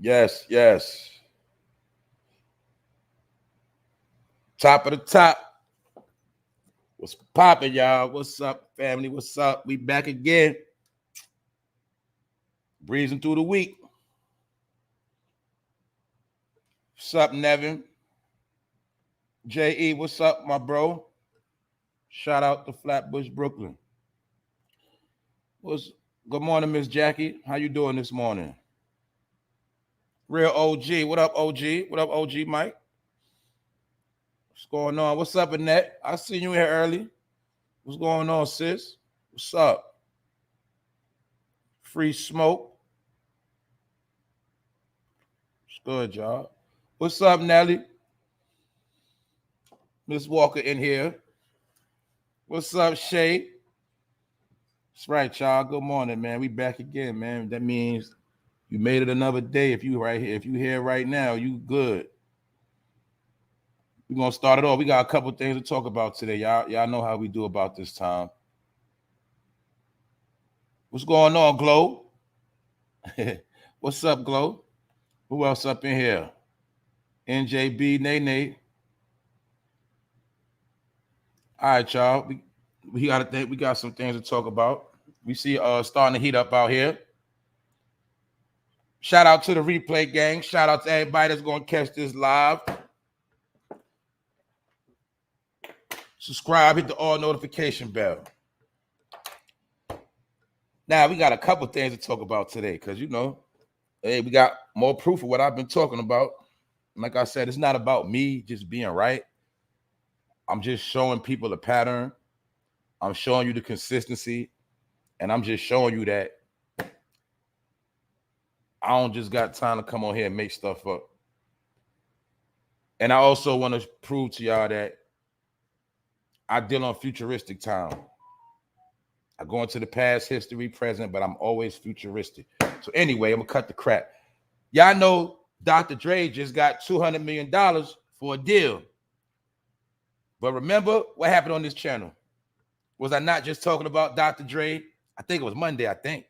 Yes, yes. Top of the top. What's poppin', y'all? What's up, family? What's up? We back again. Breezing through the week. What's up, Nevin? J.E., what's up, my bro? Shout out to Flatbush, Brooklyn. Good morning, Miss Jackie. How you doing this morning? Real OG. What up, OG? What up, OG Mike? What's going on? What's up, Annette? I seen you here early. What's going on, sis? What's up? Free smoke. What's good, y'all? What's up, Nelly? Miss Walker in here. What's up, Shay? That's right, y'all. Good morning, man. We back again, man. That means you made it another day. If you right here, if you here right now, you good. We're gonna start it off. We got a couple things to talk about today. Y'all know how we do about this time. What's going on, Glow? What's up, Glow? Who else up in here? NJB, Nene. All right, y'all. We got some things to talk about. We see starting to heat up out here. Shout out to the replay gang. Shout out to everybody that's gonna catch this live. Subscribe, hit the all notification bell. Now we got a couple things to talk about today, because hey, we got more proof of what I've been talking about. Like I said, it's not about me just being right. I'm just showing people a pattern. I'm showing you the consistency, and I'm just showing you that I don't just got time to come on here and make stuff up. And I also want to prove to y'all that I deal on futuristic time. I go into the past, history, present, but I'm always futuristic. So anyway, I'm gonna cut the crap. Y'all know Dr. Dre just got $200 million for a deal. But remember what happened on this channel? Was I not just talking about Dr. Dre? I think it was Monday, I think.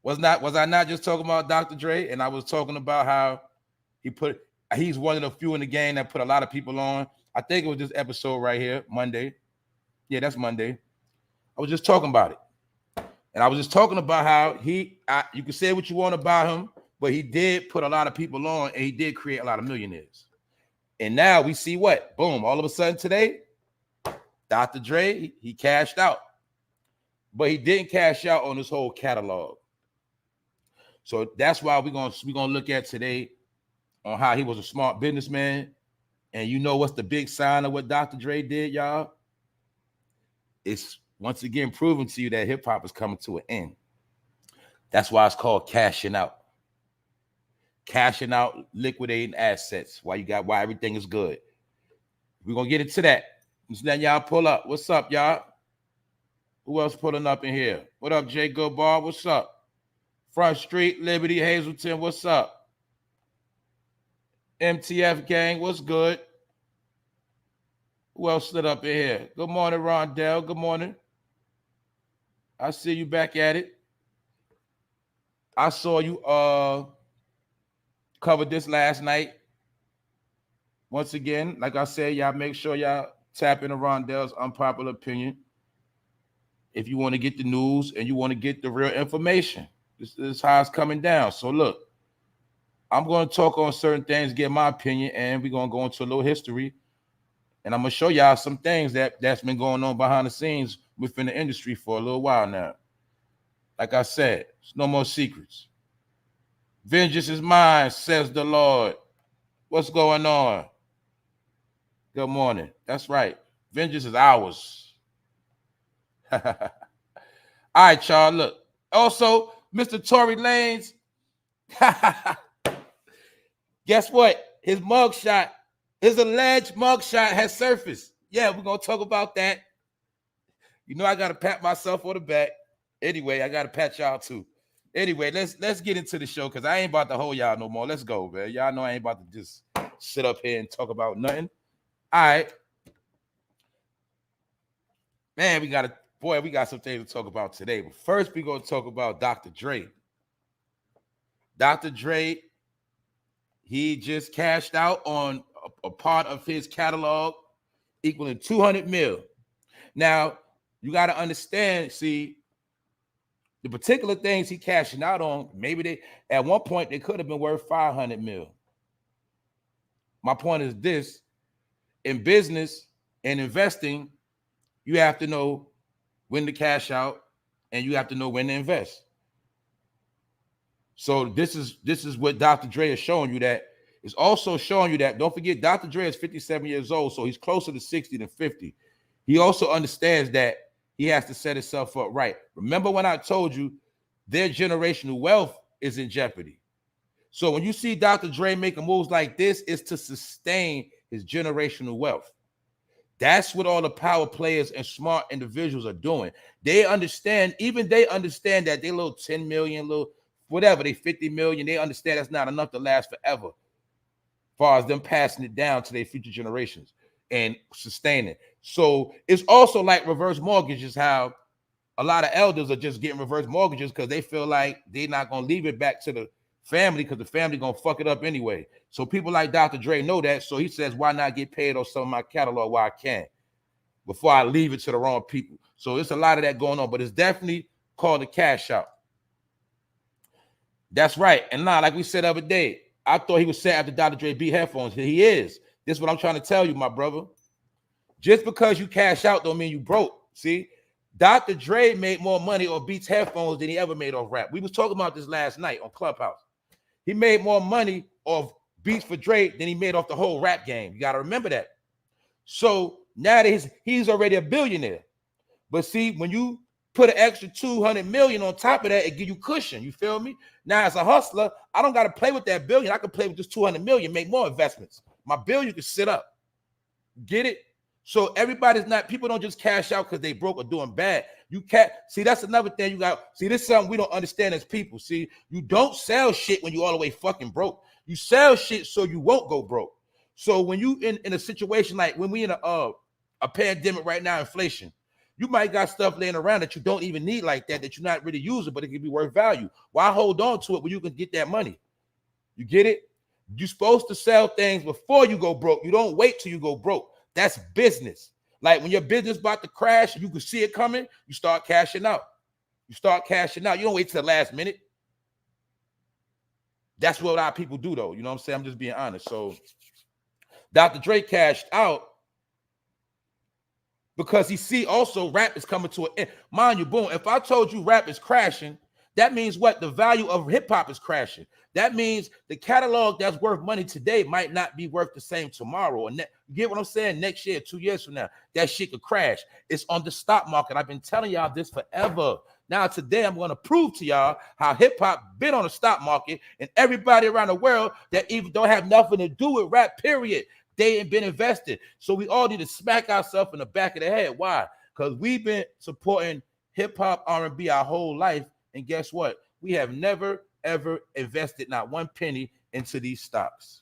Was I not just talking about Dr. Dre? And I was talking about how he's one of the few in the game that put a lot of people on. I think it was this episode right here, Monday. Yeah, that's Monday. I was just talking about it. And I was just talking about how you can say what you want about him, but he did put a lot of people on, and he did create a lot of millionaires. And now we see what? Boom, all of a sudden today, Dr. Dre, he cashed out. But he didn't cash out on his whole catalog. So that's why we're gonna look at today on how he was a smart businessman. And you know what's the big sign of what Dr. Dre did, y'all? It's once again proving to you that hip-hop is coming to an end. That's why it's called cashing out. Cashing out, liquidating assets. Why everything is good. We're gonna get into that. Just letting y'all pull up. What's up, y'all? Who else pulling up in here? What up, Jay Goodbar? What's up? Front Street, Liberty, Hazleton, what's up? MTF gang, what's good? Who else stood up in here? Good morning, Rondell. Good morning. I see you back at it. I saw you covered this last night. Once again, like I said, y'all make sure y'all tap into Rondell's unpopular opinion if you want to get the news and you want to get the real information. This is how it's coming down. So look, I'm going to talk on certain things, get my opinion, and we're going to go into a little history. And I'm going to show y'all some things that's been going on behind the scenes within the industry for a little while now. Like I said, there's no more secrets. Vengeance is mine, says the Lord. What's going on? Good morning. That's right. Vengeance is ours. All right, y'all. Look. Also, Mr. Tory Lanez. Guess what? His mugshot, his alleged mugshot has surfaced. Yeah, we're going to talk about that. You know I got to pat myself on the back. Anyway, I got to pat y'all too. Anyway, let's get into the show because I ain't about to hold y'all no more. Let's go, man. Y'all know I ain't about to just sit up here and talk about nothing. All right. Man, we got some things to talk about today. But first, we're going to talk about Dr. Dre. Dr. Dre He just cashed out on a part of his catalog equaling 200 mil. Now, you got to understand, see, the particular things he cashing out on, maybe they, at one point, they could have been worth 500 mil. My point is this: in business and investing, you have to know when to cash out and you have to know when to invest. So this is what Dr. Dre is showing you. That is also showing you that, don't forget, Dr. Dre is 57 years old, so he's closer to 60 than 50. He also understands that he has to set himself up right. Remember when I told you their generational wealth is in jeopardy? So when you see Dr. Dre making moves like this, it's to sustain his generational wealth. That's what all the power players and smart individuals are doing. They understand, even they understand that they little 10 million, little whatever, they 50 million, they understand that's not enough to last forever, as far as them passing it down to their future generations and sustaining. So it's also like reverse mortgages, how a lot of elders are just getting reverse mortgages because they feel like they're not going to leave it back to the family because the family going to fuck it up anyway. So people like Dr. Dre know that. So he says, why not get paid on some of my catalog while I can before I leave it to the wrong people? So it's a lot of that going on, but it's definitely called a cash out. That's right. And now, like we said the other day, I thought he was sad after Dr. Dre beat headphones. He is. This is what I'm trying to tell you, my brother. Just because you cash out don't mean you broke. See, Dr. Dre made more money on Beats headphones than he ever made off rap. We was talking about this last night on Clubhouse. He made more money off Beats for Dre than he made off the whole rap game. You got to remember that. So now that he's already a billionaire. But see, when you put an extra 200 million on top of that, it give you cushion. You feel me? Now, as a hustler, I don't got to play with that billion. I can play with this 200 million, make more investments. My billion can sit up. Get it? So everybody's not, people don't just cash out because they broke or doing bad. You can't, see, that's another thing you got. See, this is something we don't understand as people. See, you don't sell shit when you all the way fucking broke. You sell shit so you won't go broke. So when you in a situation like when we in a pandemic right now, inflation, you might got stuff laying around that you don't even need like that you're not really using, but it can be worth value. Why hold on to it when you can get that money? You get it? You're supposed to sell things before you go broke. You don't wait till you go broke. That's business. Like when your business about to crash, you can see it coming, you start cashing out. You start cashing out. You don't wait till the last minute. That's what our people do, though. You know what I'm saying? I'm just being honest. So Dr. Dre cashed out because he see also rap is coming to an end. Mind you, boom, if I told you rap is crashing, that means what? The value of hip-hop is crashing. That means the catalog that's worth money today might not be worth the same tomorrow. And you get what I'm saying? Next year, 2 years from now, that shit could crash. It's on the stock market. I've been telling y'all this forever. Now, today, I'm going to prove to y'all how hip-hop been on the stock market, and everybody around the world that even don't have nothing to do with rap, period, they ain't been invested. So we all need to smack ourselves in the back of the head. Why? Because we've been supporting hip-hop, R&B our whole life, and guess what? We have never, ever invested not one penny into these stocks.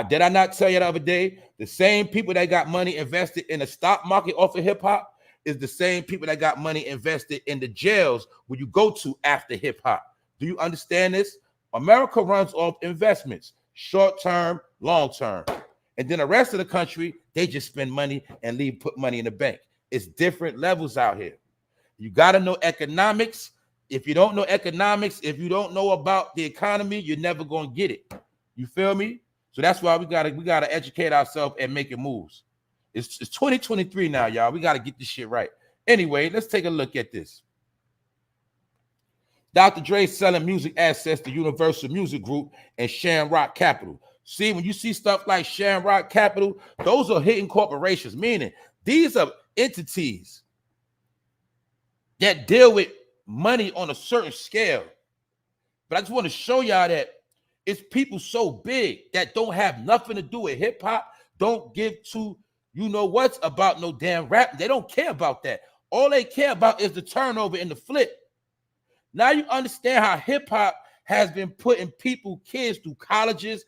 Did I not tell you the other day, the same people that got money invested in the stock market off of hip-hop is the same people that got money invested in the jails where you go to after hip-hop. Do you understand this? America runs off investments, short-term, long-term. And then the rest of the country, they just spend money and put money in the bank. It's different levels out here. You got to know economics. If you don't know economics, if you don't know about the economy, you're never going to get it. You feel me? So that's why we gotta educate ourselves and making moves. It's 2023 now, y'all. We got to get this shit right. Anyway, let's take a look at this. Dr. Dre selling music assets to Universal Music Group and Shamrock Capital. See, when you see stuff like Shamrock Capital, those are hidden corporations, meaning these are entities that deal with money on a certain scale. But I just want to show y'all that it's people so big that don't have nothing to do with hip-hop, don't give to you know what's about no damn rap. They don't care about that. All they care about is the turnover and the flip. Now you understand how hip-hop has been putting people, kids through colleges.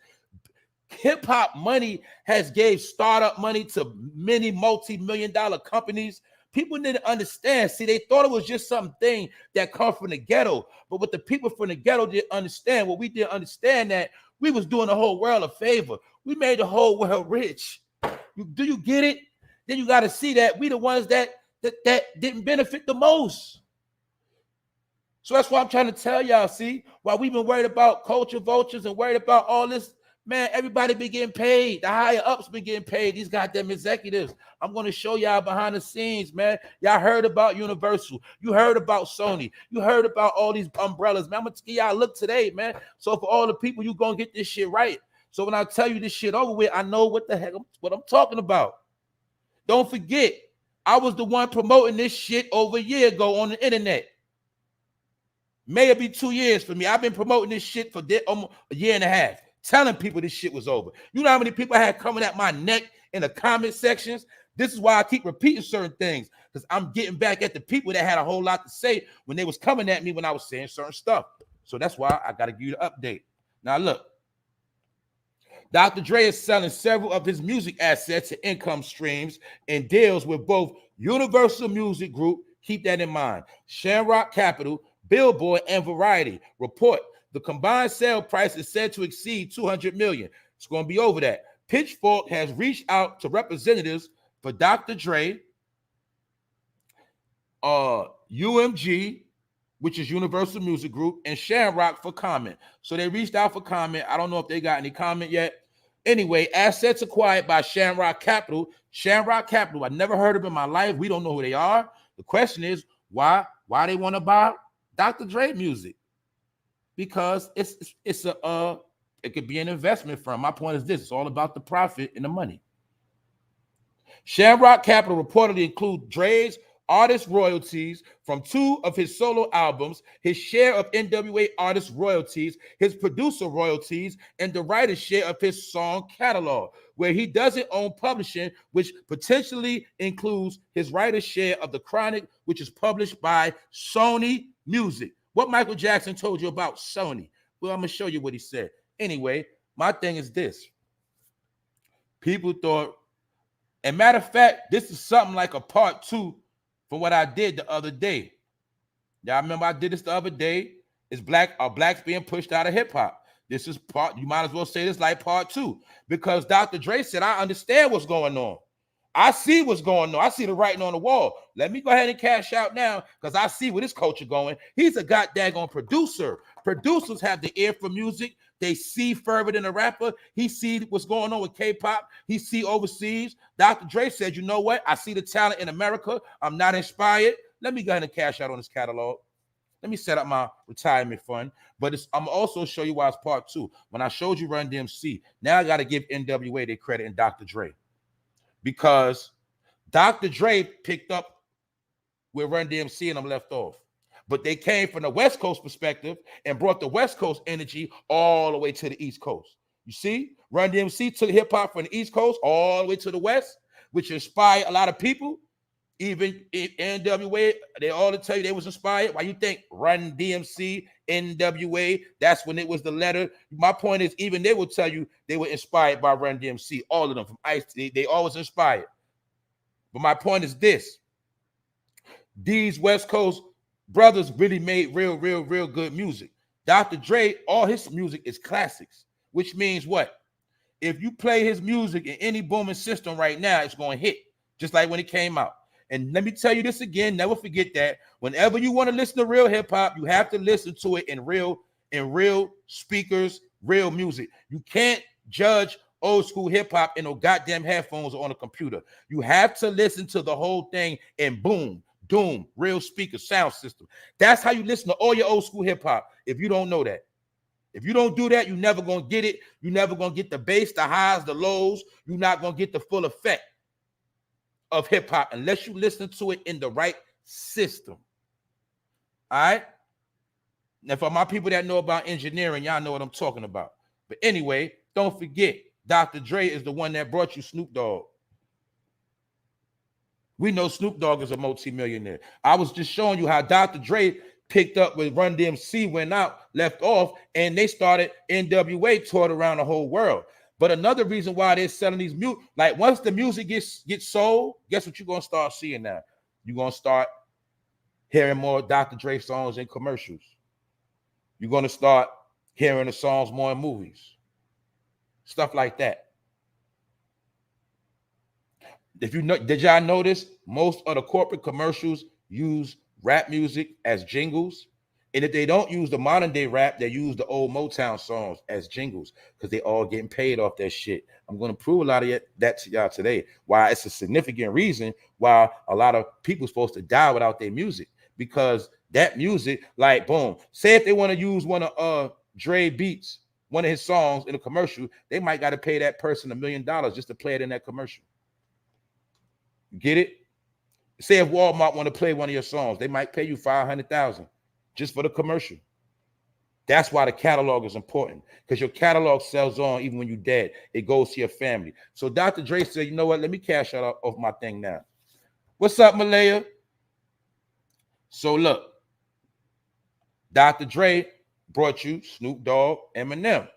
Hip-hop money has gave startup money to many multi-million-dollar companies. People didn't understand. See, they thought it was just something that come from the ghetto. But what the people from the ghetto didn't understand, what we didn't understand, that We was doing the whole world a favor. We made the whole world rich. Do you get it? Then you got to see that we the ones that didn't benefit the most. So that's why I'm trying to tell y'all, see, while we've been worried about culture vultures and worried about all this, man, everybody been getting paid. The higher ups been getting paid. These goddamn executives. I'm going to show y'all behind the scenes, man. Y'all heard about Universal. You heard about Sony. You heard about all these umbrellas, man. I'm going to give y'all a look today, man. So for all the people, you going to get this shit right. So when I tell you this shit over with, I know what the heck what I'm talking about. Don't forget, I was the one promoting this shit over a year ago on the internet. May it be 2 years for me. I've been promoting this shit for almost a year and a half, telling people this shit was over. You know how many people I had coming at my neck in the comment sections? This is why I keep repeating certain things, because I'm getting back at the people that had a whole lot to say when they was coming at me when I was saying certain stuff. So that's why I got to give you the update. Now look, Dr. Dre is selling several of his music assets and income streams and deals with both Universal Music Group, keep that in mind, Shamrock Capital, Billboard, and Variety report the combined sale price is said to exceed 200 million. It's going to be over that. Pitchfork has reached out to representatives for Dr. Dre, UMG, which is Universal Music Group, and Shamrock for comment. So they reached out for comment. I don't know if they got any comment yet. Anyway, assets acquired by Shamrock Capital. Shamrock Capital, I never heard of them in my life. We don't know who they are. The question is, why they want to buy Dr. Dre music? Because it could be an investment firm. My point is this: it's all about the profit and the money. Shamrock Capital reportedly includes Dre's artist royalties from 2 of his solo albums, his share of NWA artist royalties, his producer royalties, and the writer's share of his song catalog, where he doesn't own publishing, which potentially includes his writer's share of The Chronic, which is published by Sony Music. What Michael Jackson told you about Sony? Well, I'm going to show you what he said. Anyway, my thing is this. People thought, and matter of fact, this is something like a part 2 from what I did the other day. Y'all remember I did this the other day? Is blacks being pushed out of hip-hop. This is part, you might as well say this like part 2, because Dr. Dre said, I understand what's going on. I see what's going on. I see the writing on the wall. Let me go ahead and cash out now, because I see where this culture going. He's a goddamn producer. Producers have the ear for music. They see further than a rapper. He see what's going on with K-pop. He see overseas. Dr. Dre said, you know what? I see the talent in America. I'm not inspired. Let me go ahead and cash out on this catalog. Let me set up my retirement fund. But I'm also show you why it's part 2. When I showed you Run DMC, now I got to give NWA their credit and Dr. Dre. Because Dr. Dre picked up where Run DMC and them left off. But they came from the West Coast perspective and brought the West Coast energy all the way to the East Coast. You see, Run DMC took hip-hop from the East Coast all the way to the West, which inspired a lot of people. Even in NWA, they all tell you they was inspired. Why you think Run DMC, NWA, that's when it was the letter. My point is, even they will tell you they were inspired by Run DMC, all of them from Ice. They always inspired. But my point is this. These West Coast brothers really made real good music. Dr. Dre, all his music is classics, which means what? If you play his music in any booming system right now, it's going to hit, just like when it came out. And let me tell you this again, never forget that. Whenever you want to listen to real hip-hop, you have to listen to it in real speakers, real music. You can't judge old school hip-hop in no goddamn headphones or on a computer. You have to listen to the whole thing in boom, doom, real speaker sound system. That's how you listen to all your old school hip-hop. If you don't know that, if you don't do that, you're never going to get it. You're never going to get the bass, the highs, the lows. You're not going to get the full effect of hip-hop unless you listen to it in the right system. All right? Now, for my people that know about engineering, y'all know what I'm talking about. But anyway, don't forget, Dr. Dre is the one that brought you Snoop Dogg. We know Snoop Dogg is a multi-millionaire. I was just showing you how Dr. Dre picked up with Run DMC, went out, left off, and they started NWA, toured around the whole world. But another reason why they're selling these music, like once the music gets sold, guess what you're going to start seeing now? You're going to start hearing more Dr. Dre songs in commercials. You're going to start hearing the songs more in movies. Stuff like that. If you know, did y'all notice most of the corporate commercials use rap music as jingles? And if they don't use the modern day rap, they use the old Motown songs as jingles because they all getting paid off that shit. I'm going to prove a lot of that to y'all today. Why it's a significant reason why a lot of people supposed to die without their music, because that music, like, boom, say if they want to use one of Dre beats, one of his songs in a commercial, they might got to pay that person $1 million just to play it in that commercial. You get it? Say if Walmart want to play one of your songs, they might pay you $500,000 just for the commercial. That's why the catalog is important, because your catalog sells on even when you're dead. It goes to your family. So Dr. Dre said, you know what? Let me cash out off my thing now. What's up, Malaya? So look, Dr. Dre brought you Snoop Dogg, Eminem.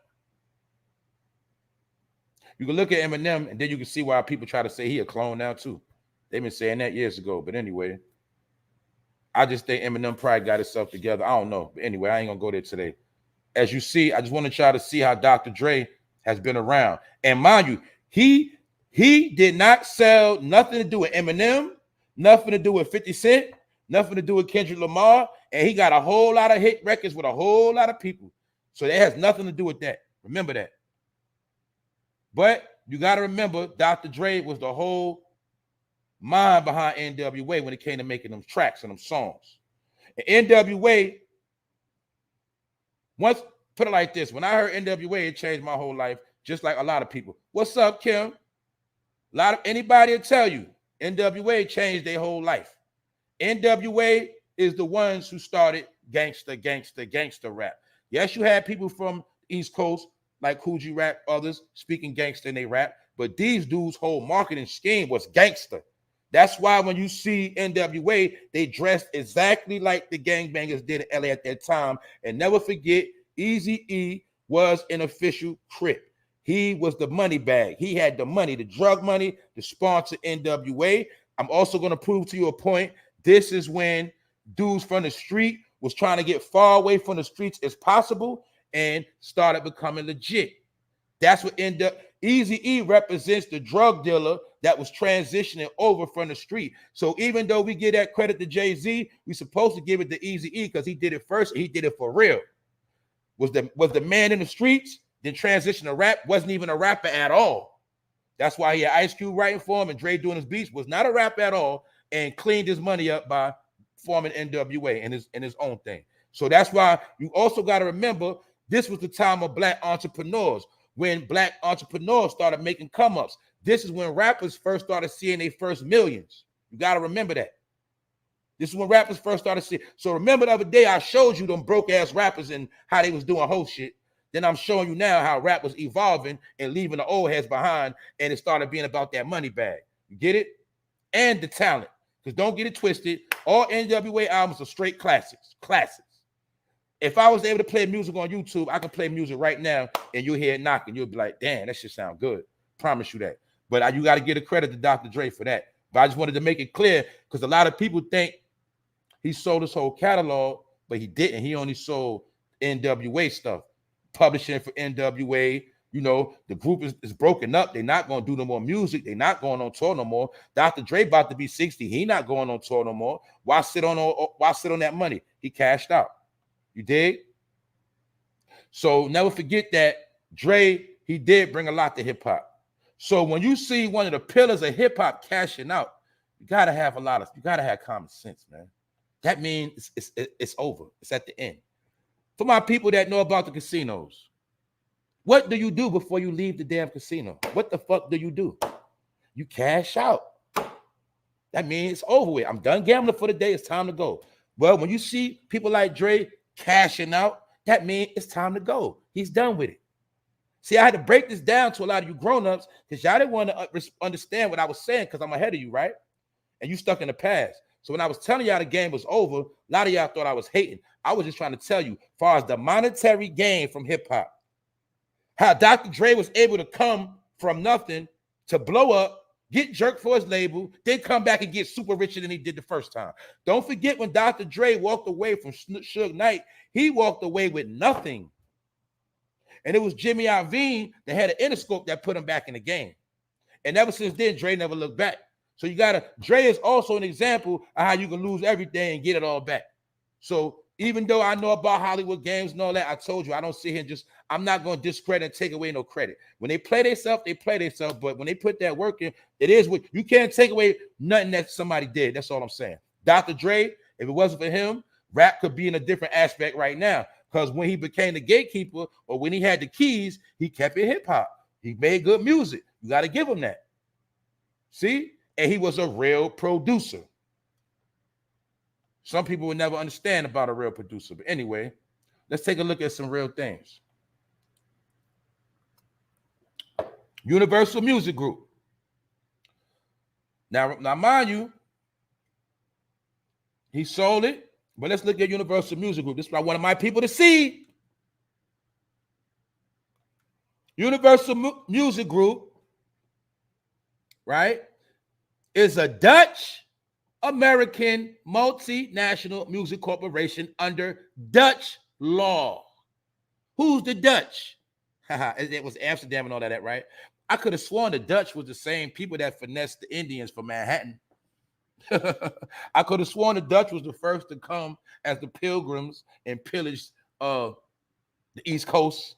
You can look at Eminem, and then you can see why people try to say he a clone now too. They've been saying that years ago. But anyway, I just think Eminem probably got himself together. I don't know. But anyway, I ain't going to go there today. As you see, I just want to try to see how Dr. Dre has been around. And mind you, he did not sell nothing to do with Eminem, nothing to do with 50 Cent, nothing to do with Kendrick Lamar. And he got a whole lot of hit records with a whole lot of people. So that has nothing to do with that. Remember that. But you got to remember, Dr. Dre was the whole mind behind NWA when it came to making them tracks and them songs. And NWA, once, put it like this, when I heard NWA, it changed my whole life, just like a lot of people. What's up, Kim? Anybody will tell you, NWA changed their whole life. NWA is the ones who started gangster rap. Yes, you had people from East Coast, like Coogee Rap, others, speaking gangster in they rap, but these dudes' whole marketing scheme was gangster. That's why when you see NWA, they dressed exactly like the gangbangers did in LA at that time. And never forget, Eazy-E was an official Crip. He was the money bag. He had the money, the drug money, to sponsor NWA. I'm also going to prove to you a point. This is when dudes from the street was trying to get far away from the streets as possible and started becoming legit. That's what Eazy-E represents the drug dealer that was transitioning over from the street. So even though we give that credit to Jay-Z, we're supposed to give it to Eazy-E because he did it first. He did it for real. Was the man in the streets, then transitioned to rap, wasn't even a rapper at all. That's why he had Ice Cube writing for him and Dre doing his beats, was not a rapper at all, and cleaned his money up by forming NWA and his own thing. So that's why you also got to remember, this was the time of black entrepreneurs. When black entrepreneurs started making come-ups. This is when rappers first started seeing their first millions. You got to remember that. This is when rappers first started seeing. So remember the other day I showed you them broke-ass rappers and how they was doing whole shit. Then I'm showing you now how rap was evolving and leaving the old heads behind, and it started being about that money bag. You get it? And the talent. Because don't get it twisted. All NWA albums are straight classics. Classics. If I was able to play music on YouTube, I can play music right now and you'll hear it knocking. You'll be like, damn, that shit sound good. Promise you that. But you got to give a credit to Dr. Dre for that. But I just wanted to make it clear because a lot of people think he sold his whole catalog, but he didn't. He only sold NWA stuff. Publishing for NWA. You know, the group is broken up. They're not going to do no more music. They're not going on tour no more. Dr. Dre about to be 60. He not going on tour no more. Why sit on that money? He cashed out. You dig? So never forget that Dre, he did bring a lot to hip hop. So when you see one of the pillars of hip hop cashing out, you gotta have common sense, man. That means it's over. It's at the end. For my people that know about the casinos, what do you do before you leave the damn casino? What the fuck do? You cash out. That means it's over with. I'm done gambling for the day. It's time to go. Well, when you see people like Dre cashing out, that means it's time to go. He's done with it. See, I had to break this down to a lot of you grown-ups because y'all didn't want to understand what I was saying because I'm ahead of you, right? And you stuck in the past. So when I was telling y'all the game was over, a lot of y'all thought I was hating. I was just trying to tell you, as far as the monetary gain from hip-hop, how Dr. Dre was able to come from nothing to blow up, get jerked for his label, then come back and get super richer than he did the first time. Don't forget when Dr. Dre walked away from Suge Knight, he walked away with nothing. And it was Jimmy Iovine that had an Interscope that put him back in the game. And ever since then, Dre never looked back. So Dre is also an example of how you can lose everything and get it all back. So even though I know about Hollywood games and all that, I told you I don't sit here and I'm not going to discredit and take away no credit. When they play themselves, they play themselves. But when they put that work in, it is what you can't take away nothing that somebody did. That's all I'm saying. Dr. Dre, if it wasn't for him, rap could be in a different aspect right now. Because when he became the gatekeeper or when he had the keys, he kept it hip hop. He made good music. You got to give him that. See? And he was a real producer. Some people would never understand about a real producer. But anyway, let's take a look at some real things. Universal Music Group. Now mind you, he sold it. But let's look at Universal Music Group. This is what I wanted my people to see. Universal Music Group, right, is a Dutch American multinational music corporation under Dutch law. Who's the Dutch? It was Amsterdam and all that, right? I could have sworn the Dutch was the same people that finessed the Indians from Manhattan. I could have sworn the Dutch was the first to come as the pilgrims and pillaged the East Coast.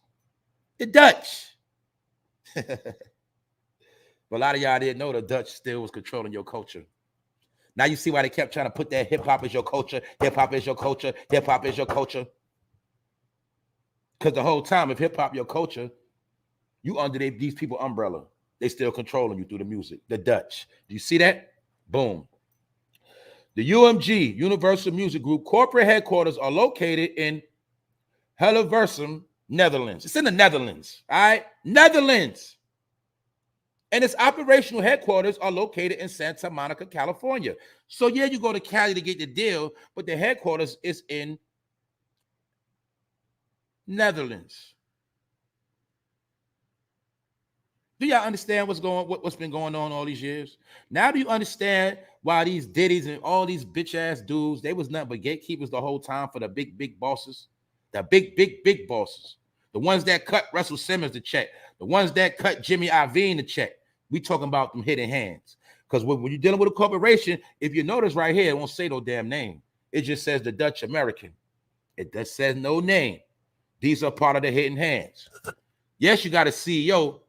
The Dutch. But a lot of y'all didn't know the Dutch still was controlling your culture. Now you see why they kept trying to put that hip hop is your culture, hip hop is your culture, hip hop is your culture. Because the whole time, if hip hop your culture, you under these people umbrella. They still controlling you through the music. The Dutch. Do you see that? Boom. The UMG, Universal Music Group, corporate headquarters are located in Hilversum, Netherlands. It's in the Netherlands, all right? Netherlands. And its operational headquarters are located in Santa Monica, California. So, yeah, you go to Cali to get the deal, but the headquarters is in Netherlands. Do y'all understand what's been going on all these years? Now do you understand why these Diddies and all these bitch-ass dudes, they was nothing but gatekeepers the whole time for the big bosses? The big bosses. The ones that cut Russell Simmons the check. The ones that cut Jimmy Iovine the check. We talking about them hidden hands. Because when you're dealing with a corporation, if you notice right here, it won't say no damn name. It just says the Dutch American. It just says no name. These are part of the hidden hands. Yes, you got a CEO,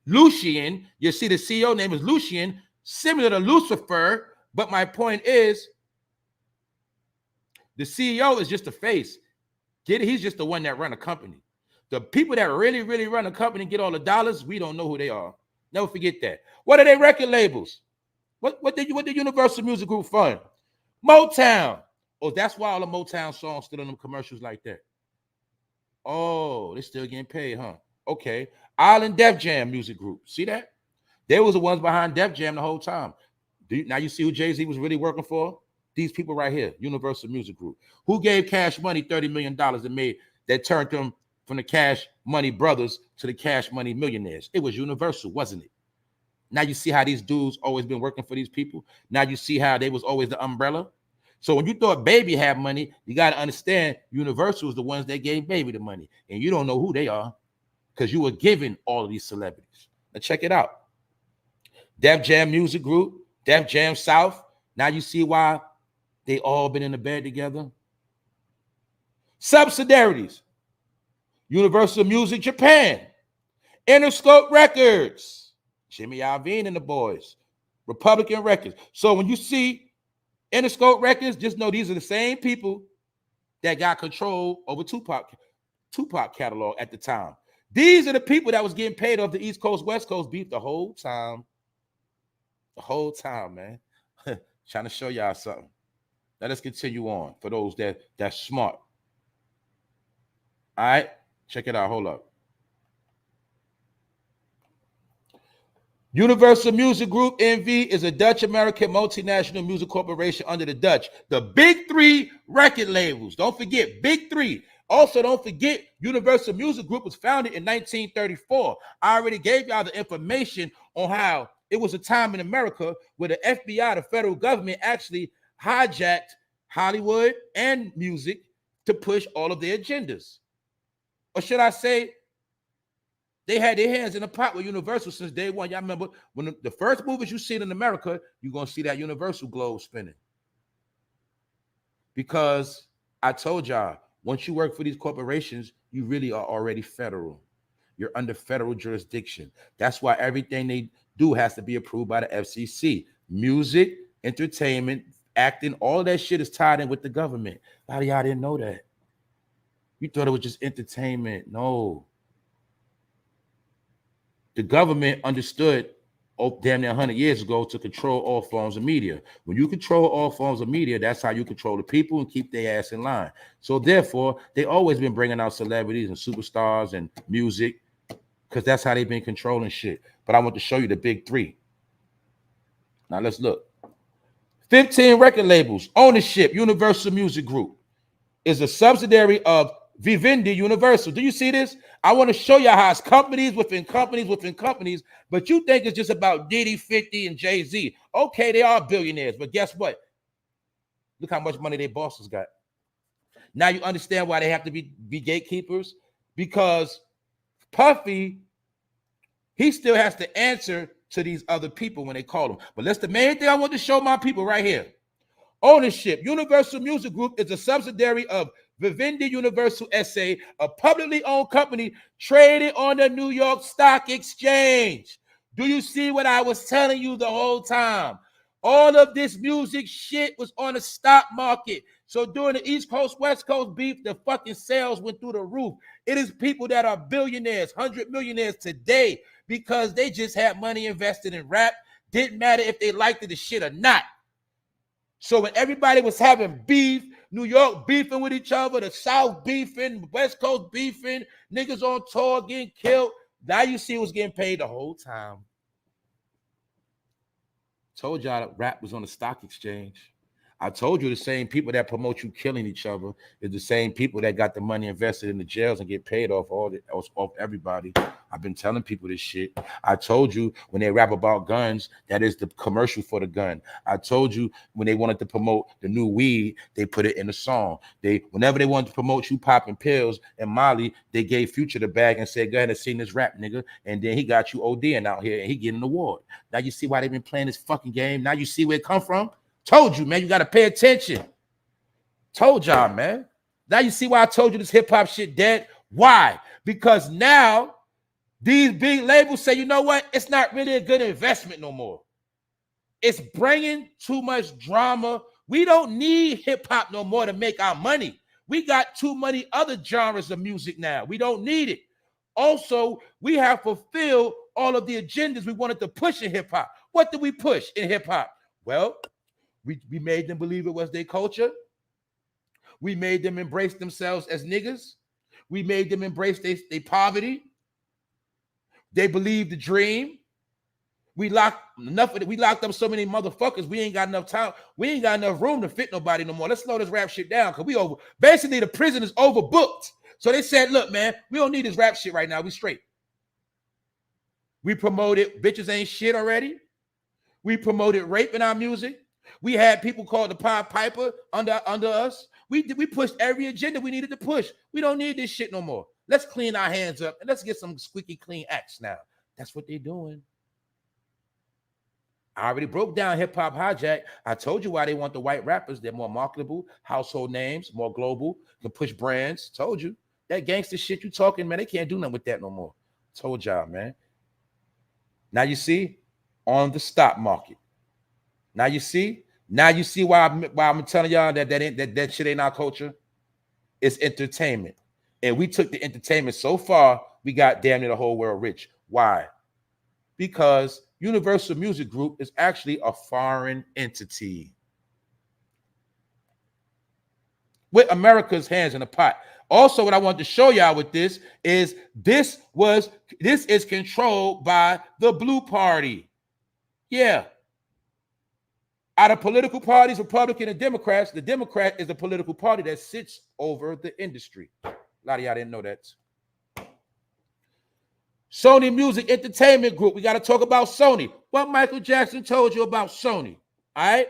Lucien. You see the CEO name is Lucien, similar to Lucifer. But my point is, the CEO is just a face. He's just the one that run a company. The people that really run a company and get all the dollars, we don't know who they are. Never forget that. What are their record labels? What did Universal Music Group fund? Motown. Oh, that's why all the Motown songs still in them commercials like that. Oh, they're still getting paid, huh? Okay. Island Def Jam Music Group. See that? They was the ones behind Def Jam the whole time. Now you see who Jay-Z was really working for? These people right here, Universal Music Group. Who gave Cash Money $30 million that turned them from the Cash Money brothers to the Cash Money millionaires? It was Universal, wasn't it? Now you see how these dudes always been working for these people. Now you see how they was always the umbrella. So when you thought Baby had money, you got to understand Universal is the ones that gave Baby the money. And you don't know who they are because you were given all of these celebrities. Now check it out. Def Jam Music Group, Def Jam South. Now you see why they all been in the bed together. Subsidiaries. Universal Music Japan. Interscope Records. Jimmy Iovine and the boys. Republican Records. So when you see Interscope Records, just know these are the same people that got control over Tupac catalog at the time. These are the people that was getting paid off the East Coast, West Coast beef the whole time. The whole time, man. Trying to show y'all something. Now let's continue on for those that's smart. All right, check it out. Hold up. Universal Music Group, NV, is a Dutch-American multinational music corporation under the Dutch. The big three record labels. Don't forget, big three. Also, don't forget, Universal Music Group was founded in 1934. I already gave y'all the information on how it was a time in America where the FBI, the federal government, actually hijacked Hollywood and music to push all of their agendas. Or should I say, They had their hands in the pot with Universal since day one. Y'all remember when the first movies you see in America, you're going to see that Universal globe spinning. Because I told y'all, once you work for these corporations, you really are already federal. You're under federal jurisdiction. That's why everything they do has to be approved by the FCC. Music, entertainment, acting, all that shit is tied in with the government. A lot of y'all didn't know that. You thought it was just entertainment. No. The government understood damn near 100 years ago to control all forms of media. When you control all forms of media, that's how you control the people and keep their ass in line. So therefore, they always been bringing out celebrities and superstars and music because that's how they've been controlling shit. But I want to show you the big three. Now let's look. 15 record labels, ownership, Universal Music Group is a subsidiary of Vivendi Universal. Do you see this? I want to show you how it's companies within companies within companies, but you think it's just about Diddy, 50, and Jay-Z. Okay, they are billionaires, but guess what? Look how much money their bosses got. Now you understand why they have to be gatekeepers? Because Puffy, he still has to answer to these other people when they call him. But that's the main thing I want to show my people right here. Ownership. Universal Music Group is a subsidiary of Vivendi Universal SA, a publicly owned company traded on the New York Stock Exchange. Do you see what I was telling you the whole time? All of this music shit was on the stock market. So during the East Coast, West Coast beef, the fucking sales went through the roof. It is people that are billionaires, 100 millionaires today because they just had money invested in rap. Didn't matter if they liked the shit or not. So when everybody was having beef, New York beefing with each other, the South beefing, West Coast beefing, niggas on tour getting killed, now you see what's getting paid the whole time. Told y'all that rap was on the stock exchange. I told you the same people that promote you killing each other is the same people that got the money invested in the jails and get paid off off everybody. I've been telling people this shit. I told you when they rap about guns, that is the commercial for the gun. I told you when they wanted to promote the new weed, they put it in the song. Whenever they wanted to promote you popping pills and Molly, they gave Future the bag and said, go ahead and sing this rap, nigga. And then he got you ODing out here and he getting an award. Now you see why they've been playing this fucking game. Now you see where it come from. Told you, man, you got to pay attention. Told y'all, man. Now you see why I told you this hip-hop shit dead? Why? Because now these big labels say, you know what? It's not really a good investment no more. It's bringing too much drama. We don't need hip-hop no more to make our money. We got too many other genres of music now. We don't need it. Also, we have fulfilled all of the agendas we wanted to push in hip-hop. What did we push in hip-hop? Well, we made them believe it was their culture. We made them embrace themselves as niggas. We made them embrace their poverty. They believed the dream. We locked up so many motherfuckers. We ain't got enough time. We ain't got enough room to fit nobody no more. Let's slow this rap shit down because basically the prison is overbooked. So they said, look, man, we don't need this rap shit right now. We straight. We promoted bitches ain't shit already. We promoted rape in our music. We had people called the Pied Piper under us. We pushed every agenda we needed to push. We don't need this shit no more. Let's clean our hands up and let's get some squeaky clean acts now. That's what they're doing. I already broke down Hip Hop Hijack. I told you why they want the white rappers. They're more marketable, household names, more global, can push brands. Told you. That gangster shit you talking, man, they can't do nothing with that no more. Told y'all, man. Now you see, on the stock market. Now you see why I'm telling y'all that shit ain't our culture. It's entertainment. And we took the entertainment so far, we got damn near the whole world rich. Why? Because Universal Music Group is actually a foreign entity with America's hands in the pot. Also, what I want to show y'all with this is this is controlled by the Blue Party. Yeah. Out of political parties, Republican and Democrats, the Democrat is a political party that sits over the industry. A lot of y'all didn't know that. Sony Music Entertainment Group. We got to talk about Sony. What Michael Jackson told you about Sony. All right?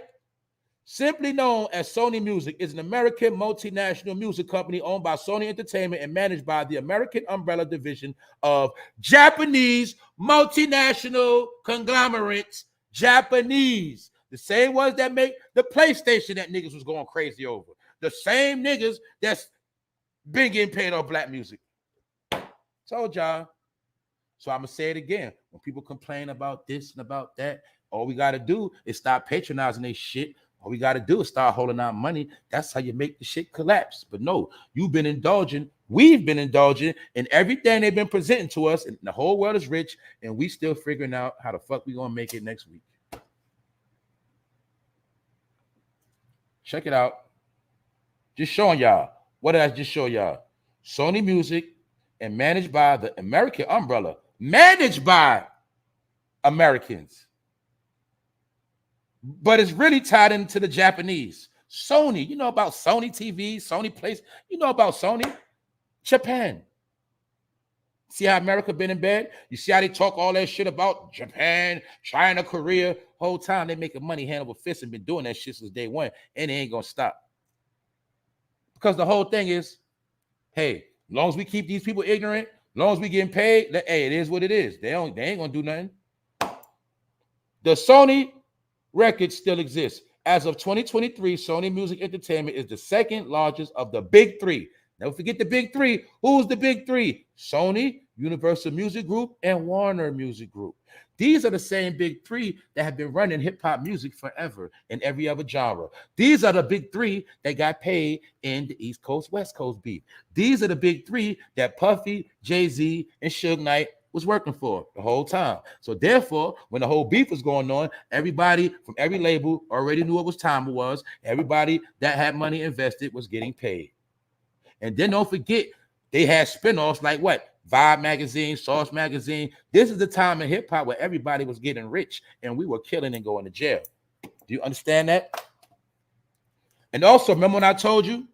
simply known as Sony Music, is an American multinational music company owned by Sony Entertainment and managed by the American umbrella division of Japanese multinational conglomerates. Japanese. The same ones that make the PlayStation that niggas was going crazy over. The same niggas that's been getting paid on black music. Told y'all. So I'm going to say it again. When people complain about this and about that, all we got to do is stop patronizing their shit. All we got to do is start holding out money. That's how you make the shit collapse. But no, you've been indulging. We've been indulging in everything they've been presenting to us. And the whole world is rich. And we still figuring out how the fuck we going to make it next week. Check it out. Just showing y'all. What did I just show y'all? Sony Music and managed by the American umbrella. Managed by Americans. But it's really tied into the Japanese. Sony, you know about Sony TV, Sony Place. You know about Sony. Japan. See how America been in bed? You see how they talk all that shit about Japan, China, Korea. Whole time they making money hand over fist and been doing that shit since day one. And they ain't going to stop. Because the whole thing is, hey, as long as we keep these people ignorant, as long as we getting paid, hey, it is what it is. They ain't going to do nothing. The Sony record still exists. As of 2023, Sony Music Entertainment is the second largest of the big three. Don't forget the big three. Who's the big three? Sony, Universal Music Group, and Warner Music Group. These are the same big three that have been running hip-hop music forever in every other genre. These are the big three that got paid in the East Coast, West Coast beef. These are the big three that Puffy, Jay-Z, and Suge Knight was working for the whole time. So therefore, when the whole beef was going on, everybody from every label already knew what time it was. Everybody that had money invested was getting paid. And then don't forget, they had spinoffs like what? Vibe Magazine, Sauce Magazine. This is the time in hip-hop where everybody was getting rich and we were killing and going to jail. Do you understand that? And also, remember when I told you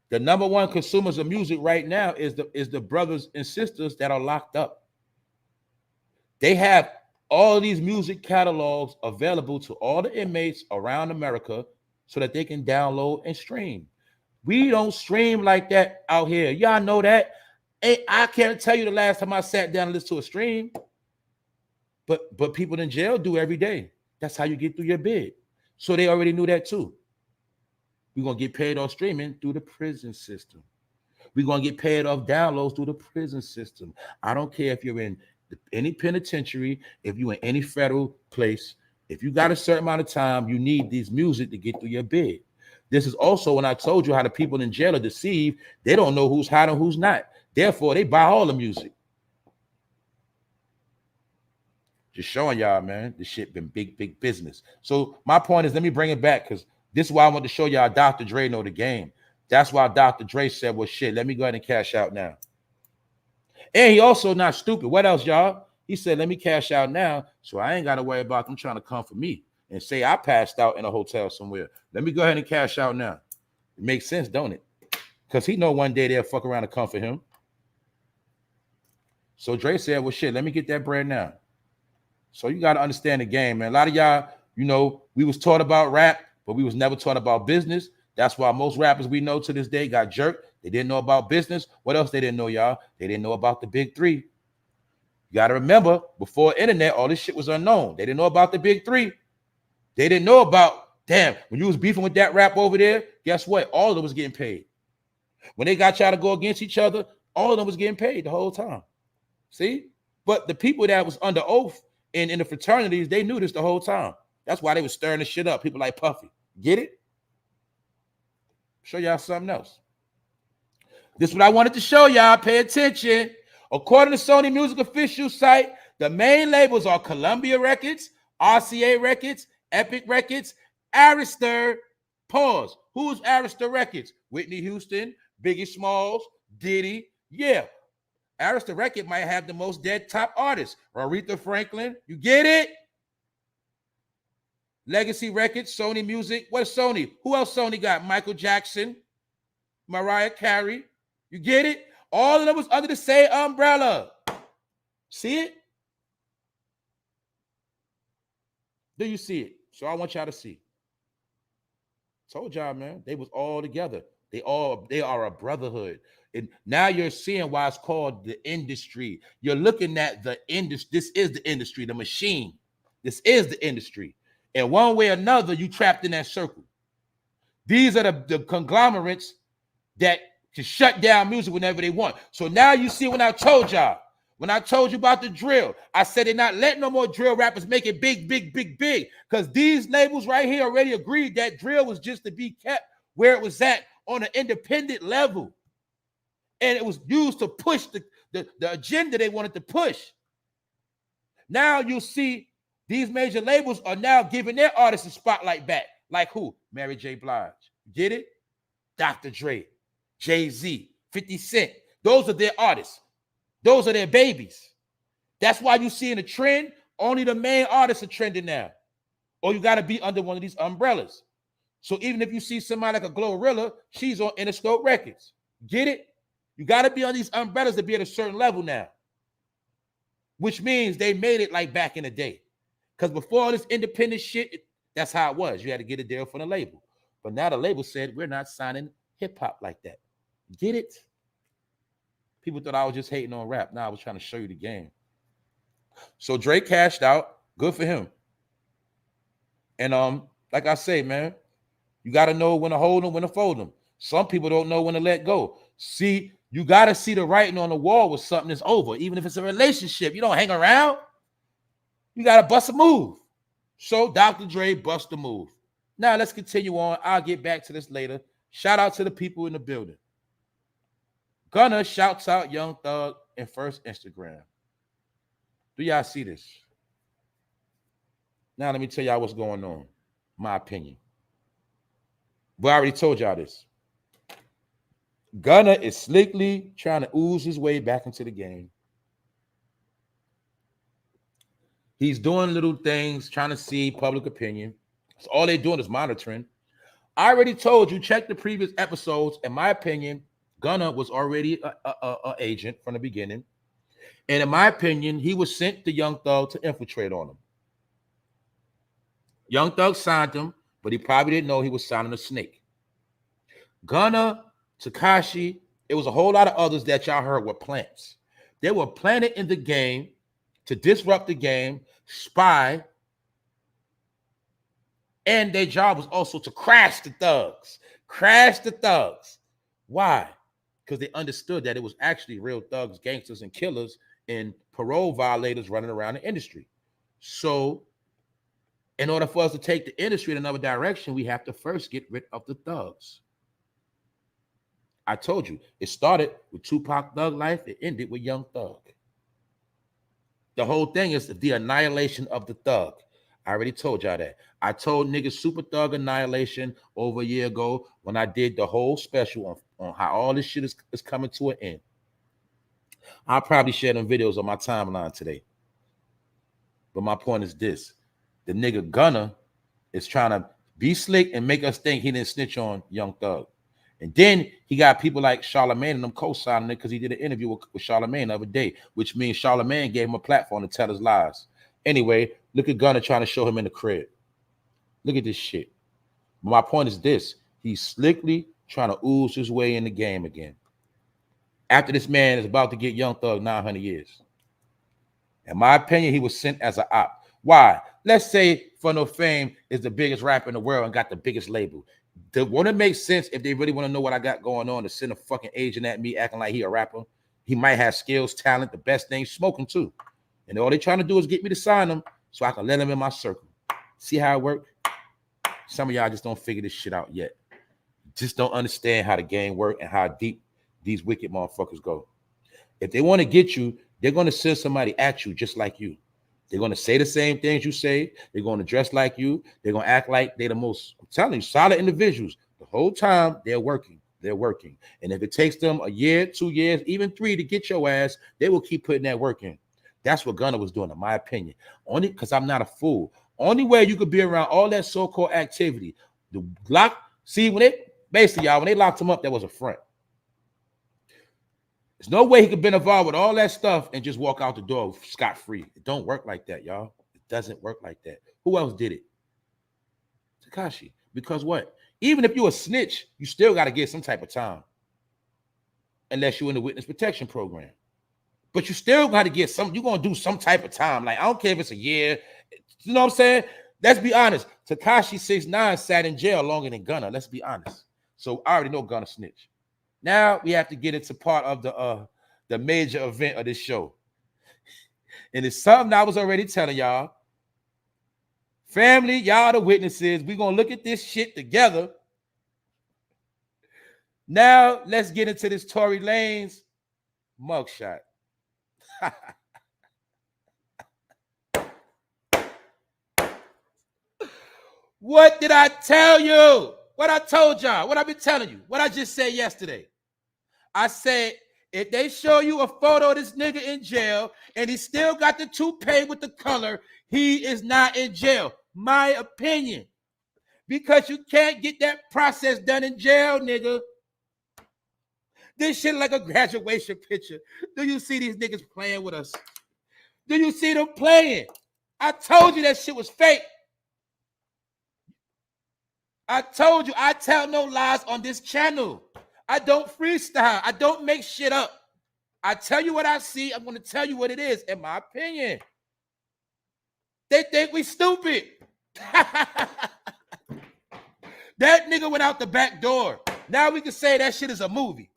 the number one consumers of music right now is the brothers and sisters that are locked up. They have all these music catalogs available to all the inmates around America so that they can download and stream. We don't stream like that out here. Y'all know that. I can't tell you the last time I sat down and listened to a stream. But people in jail do every day. That's how you get through your bid. So they already knew that too. We're going to get paid off streaming through the prison system. We're going to get paid off downloads through the prison system. I don't care if you're in any penitentiary, if you're in any federal place. If you got a certain amount of time, you need these music to get through your bid. This is also when I told you how the people in jail are deceived. They don't know who's hot and who's not. Therefore, they buy all the music. Just showing y'all, man, this shit been big business. So my point is, let me bring it back because this is why I want to show y'all Dr. Dre know the game. That's why Dr. Dre said, well, shit, let me go ahead and cash out now. And he also not stupid. What else, y'all? He said, let me cash out now so I ain't got to worry about them trying to come for me and say I passed out in a hotel somewhere. Let me go ahead and cash out now. It makes sense, don't it? Because he know one day they'll fuck around and come for him. So Dre said, well, shit, let me get that bread now. So you got to understand the game, man. A lot of y'all, you know, we was taught about rap, but we was never taught about business. That's why most rappers we know to this day got jerked. They didn't know about business. What else they didn't know, y'all? They didn't know about the big three. You got to remember, before internet, all this shit was unknown. They didn't know about the big three. They didn't know about, damn, when you was beefing with that rap over there, guess what? All of them was getting paid. When they got y'all to go against each other, all of them was getting paid the whole time. See? But the people that was under oath in the fraternities, they knew this the whole time. That's why they was stirring the shit up. People like Puffy. Get it? Show y'all something else. This is what I wanted to show y'all. Pay attention. According to Sony Music official site, the main labels are Columbia Records, RCA Records, Epic Records, Arista. Pause. Who's Arista Records? Whitney Houston, Biggie Smalls, Diddy. Yeah. Arista Records might have the most dead top artists. Aretha Franklin. You get it? Legacy Records, Sony Music. What's Sony? Who else Sony got? Michael Jackson, Mariah Carey. You get it? All of them was under the same umbrella. See it? Do you see it? So I want y'all to see. Told y'all, man, they was all together. They are a brotherhood. And now you're seeing why it's called the industry. You're looking at the industry. This is the industry, the machine. This is the industry. And one way or another, you trapped in that circle. These are the conglomerates that can shut down music whenever they want. So now you see when I told y'all, when I told you about the drill, I said they're not letting no more drill rappers make it big, big, big, big. Because these labels right here already agreed that drill was just to be kept where it was at on an independent level. And it was used to push the agenda they wanted to push. Now you see these major labels are now giving their artists a spotlight back. Like who? Mary J. Blige. Get it? Dr. Dre, Jay-Z, 50 Cent. Those are their artists. Those are their babies. That's why you see in the trend, only the main artists are trending now. Or you got to be under one of these umbrellas. So even if you see somebody like a Glorilla, she's on Interscope Records. Get it? You got to be on these umbrellas to be at a certain level now. Which means they made it like back in the day. Because before all this independent shit, that's how it was. You had to get a deal from the label. But now the label said, we're not signing hip-hop like that. Get it? People thought I was just hating on rap. Now I was trying to show you the game. So Drake cashed out. Good for him. And like I say, man, you got to know when to hold them, when to fold them. Some people don't know when to let go. See, you got to see the writing on the wall with something that's over. Even if it's a relationship, you don't hang around. You got to bust a move. So Dr. Dre bust a move. Now let's continue on. I'll get back to this later. Shout out to the people in the building. Gunna shouts out Young Thug in first Instagram. Do y'all see this? Now let me tell y'all what's going on. My opinion. But I already told y'all this. Gunna is slickly trying to ooze his way back into the game. He's doing little things, trying to see public opinion. So all they're doing is monitoring. I already told you, check the previous episodes. In my opinion, Gunna was already an agent from the beginning. And in my opinion, he was sent to Young Thug to infiltrate on him. Young Thug signed him, but he probably didn't know he was signing a snake. Gunna, Tekashi, it was a whole lot of others that y'all heard were plants. They were planted in the game to disrupt the game, spy, and their job was also to crash the thugs. Crash the thugs. Why? Because they understood that it was actually real thugs, gangsters, and killers and parole violators running around the industry. So in order for us to take the industry in another direction, we have to first get rid of the thugs. I told you, it started with Tupac Thug Life. It ended with Young Thug. The whole thing is the annihilation of the thug. I already told y'all that. I told niggas Super Thug Annihilation over a year ago when I did the whole special on how all this shit is coming to an end. I'll probably share them videos on my timeline today. But my point is this. The nigga Gunna is trying to be slick and make us think he didn't snitch on Young Thug. And then he got people like Charlamagne and them co-signing it because he did an interview with Charlamagne the other day, which means Charlamagne gave him a platform to tell his lies. Anyway, look at Gunna trying to show him in the crib. Look at this shit. But my point is this. He's slickly trying to ooze his way in the game again. After this man is about to get Young Thug 900 years. In my opinion, he was sent as an op. Why? Let's say For No Fame is the biggest rapper in the world and got the biggest label. Wouldn't it make sense if they really want to know what I got going on to send a fucking agent at me acting like he a rapper? He might have skills, talent, the best thing, smoking too. And all they trying to do is get me to sign him so I can let him in my circle. See how it works? Some of y'all just don't figure this shit out yet. Just don't understand how the game works and how deep these wicked motherfuckers go. If they want to get you, they're going to send somebody at you just like you. They're going to say the same things you say. They're going to dress like you. They're going to act like they're the most, I'm telling you, solid individuals. The whole time they're working. They're working. And if it takes them a year, 2 years, even 3 to get your ass, they will keep putting that work in. That's what Gunna was doing, in my opinion. Only because I'm not a fool. Only way you could be around all that so-called activity. The lock, see, when they, basically, y'all, when they locked him up, that was a front. There's no way he could have been involved with all that stuff and just walk out the door scot-free. It don't work like that, y'all. It doesn't work like that. Who else did it? Tekashi. Because what? Even if you're a snitch, you still got to get some type of time. Unless you're in the witness protection program. But you still got to get some, you're going to do some type of time. Like, I don't care if it's a year. You know what I'm saying? Let's be honest. Tekashi 6ix9ine sat in jail longer than Gunna. Let's be honest. So I already know Gunna snitch. Now we have to get into part of the major event of this show. And it's something I was already telling y'all. Family, y'all the witnesses. We're going to look at this shit together. Now let's get into this Tory Lanez mugshot. What did I tell you? What I told y'all? What I've been telling you? What I just said yesterday? I said, if they show you a photo of this nigga in jail and he still got the toupee with the color, he is not in jail. My opinion. Because you can't get that process done in jail, nigga. This shit like a graduation picture. Do you see these niggas playing with us? Do you see them playing? I told you that shit was fake. I told you I tell no lies on this channel. I don't freestyle. I don't make shit up. I tell you what I see. I'm going to tell you what it is, in my opinion. They think we stupid. That nigga went out the back door. Now we can say that shit is a movie.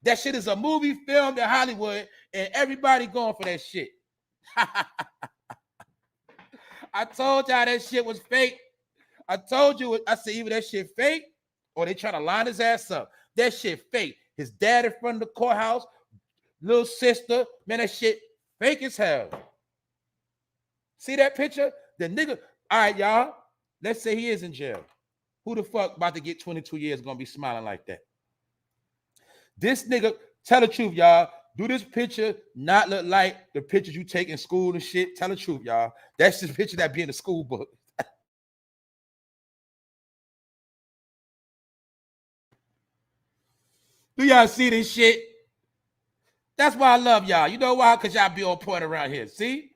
That shit is a movie filmed in Hollywood, and everybody going for that shit. I told y'all that shit was fake. I told you, I said, either that shit fake or they trying to line his ass up. That shit fake. His dad in front of the courthouse, little sister, man, that shit fake as hell. See that picture? The nigga, all right, y'all, let's say he is in jail. Who the fuck about to get 22 years gonna be smiling like that? This nigga, tell the truth, y'all. Do this picture not look like the pictures you take in school and shit? Tell the truth, y'all. That's the picture that be in the school book. Do y'all see this shit? That's why I love y'all. You know why? Because y'all be on point around here. See?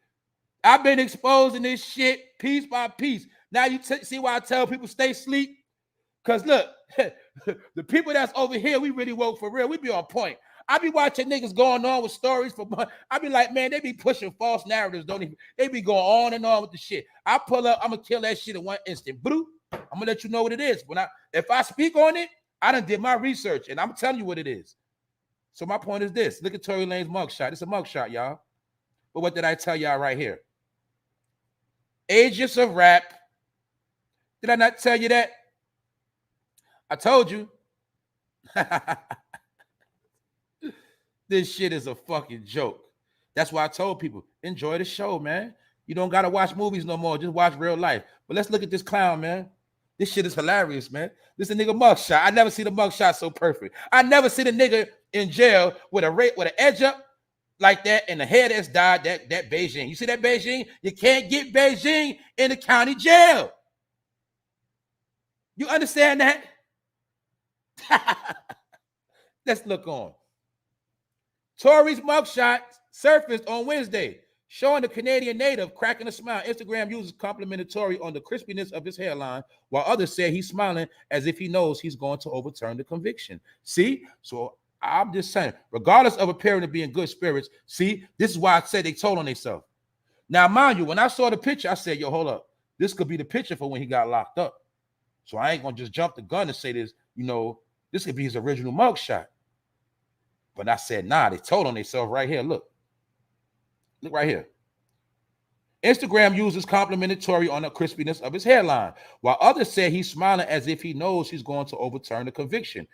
I've been exposing this shit piece by piece. Now you see why I tell people stay asleep? Because look, the people that's over here, we really woke for real. We be on point. I be watching niggas going on with stories for months. I be like, man, they be pushing false narratives. They be going on and on with the shit. I pull up, I'm gonna kill that shit in one instant. Bloop. I'm gonna let you know what it is. If I speak on it, I done did my research and I'm telling you what it is. So my point is this. Look at Tory Lanez mugshot. It's a mugshot, y'all. But what did I tell y'all right here? Agents of rap. Did I not tell you that? I told you. This shit is a fucking joke. That's why I told people, enjoy the show, man. You don't got to watch movies no more. Just watch real life. But let's look at this clown, man. This shit is hilarious, man. This is a nigga mugshot. I never see the mugshot so perfect. I never see the nigga in jail with an edge up like that and the hair that's dyed, that Beijing. You see that Beijing? You can't get Beijing in the county jail. You understand that? Let's look on. Tory's mugshot surfaced on Wednesday, showing the Canadian native cracking a smile. Instagram users complimented Tory on the crispiness of his hairline, while others said he's smiling as if he knows he's going to overturn the conviction. See? So I'm just saying, regardless of appearing to be in good spirits, see, this is why I said they told on themselves. Now, mind you, when I saw the picture, I said, yo, hold up. This could be the picture for when he got locked up. So I ain't going to just jump the gun and say this, this could be his original mugshot. But I said, nah, they told on themselves right here. Look right here. Instagram users complimented Tory on the crispiness of his hairline, while others said he's smiling as if he knows he's going to overturn the conviction.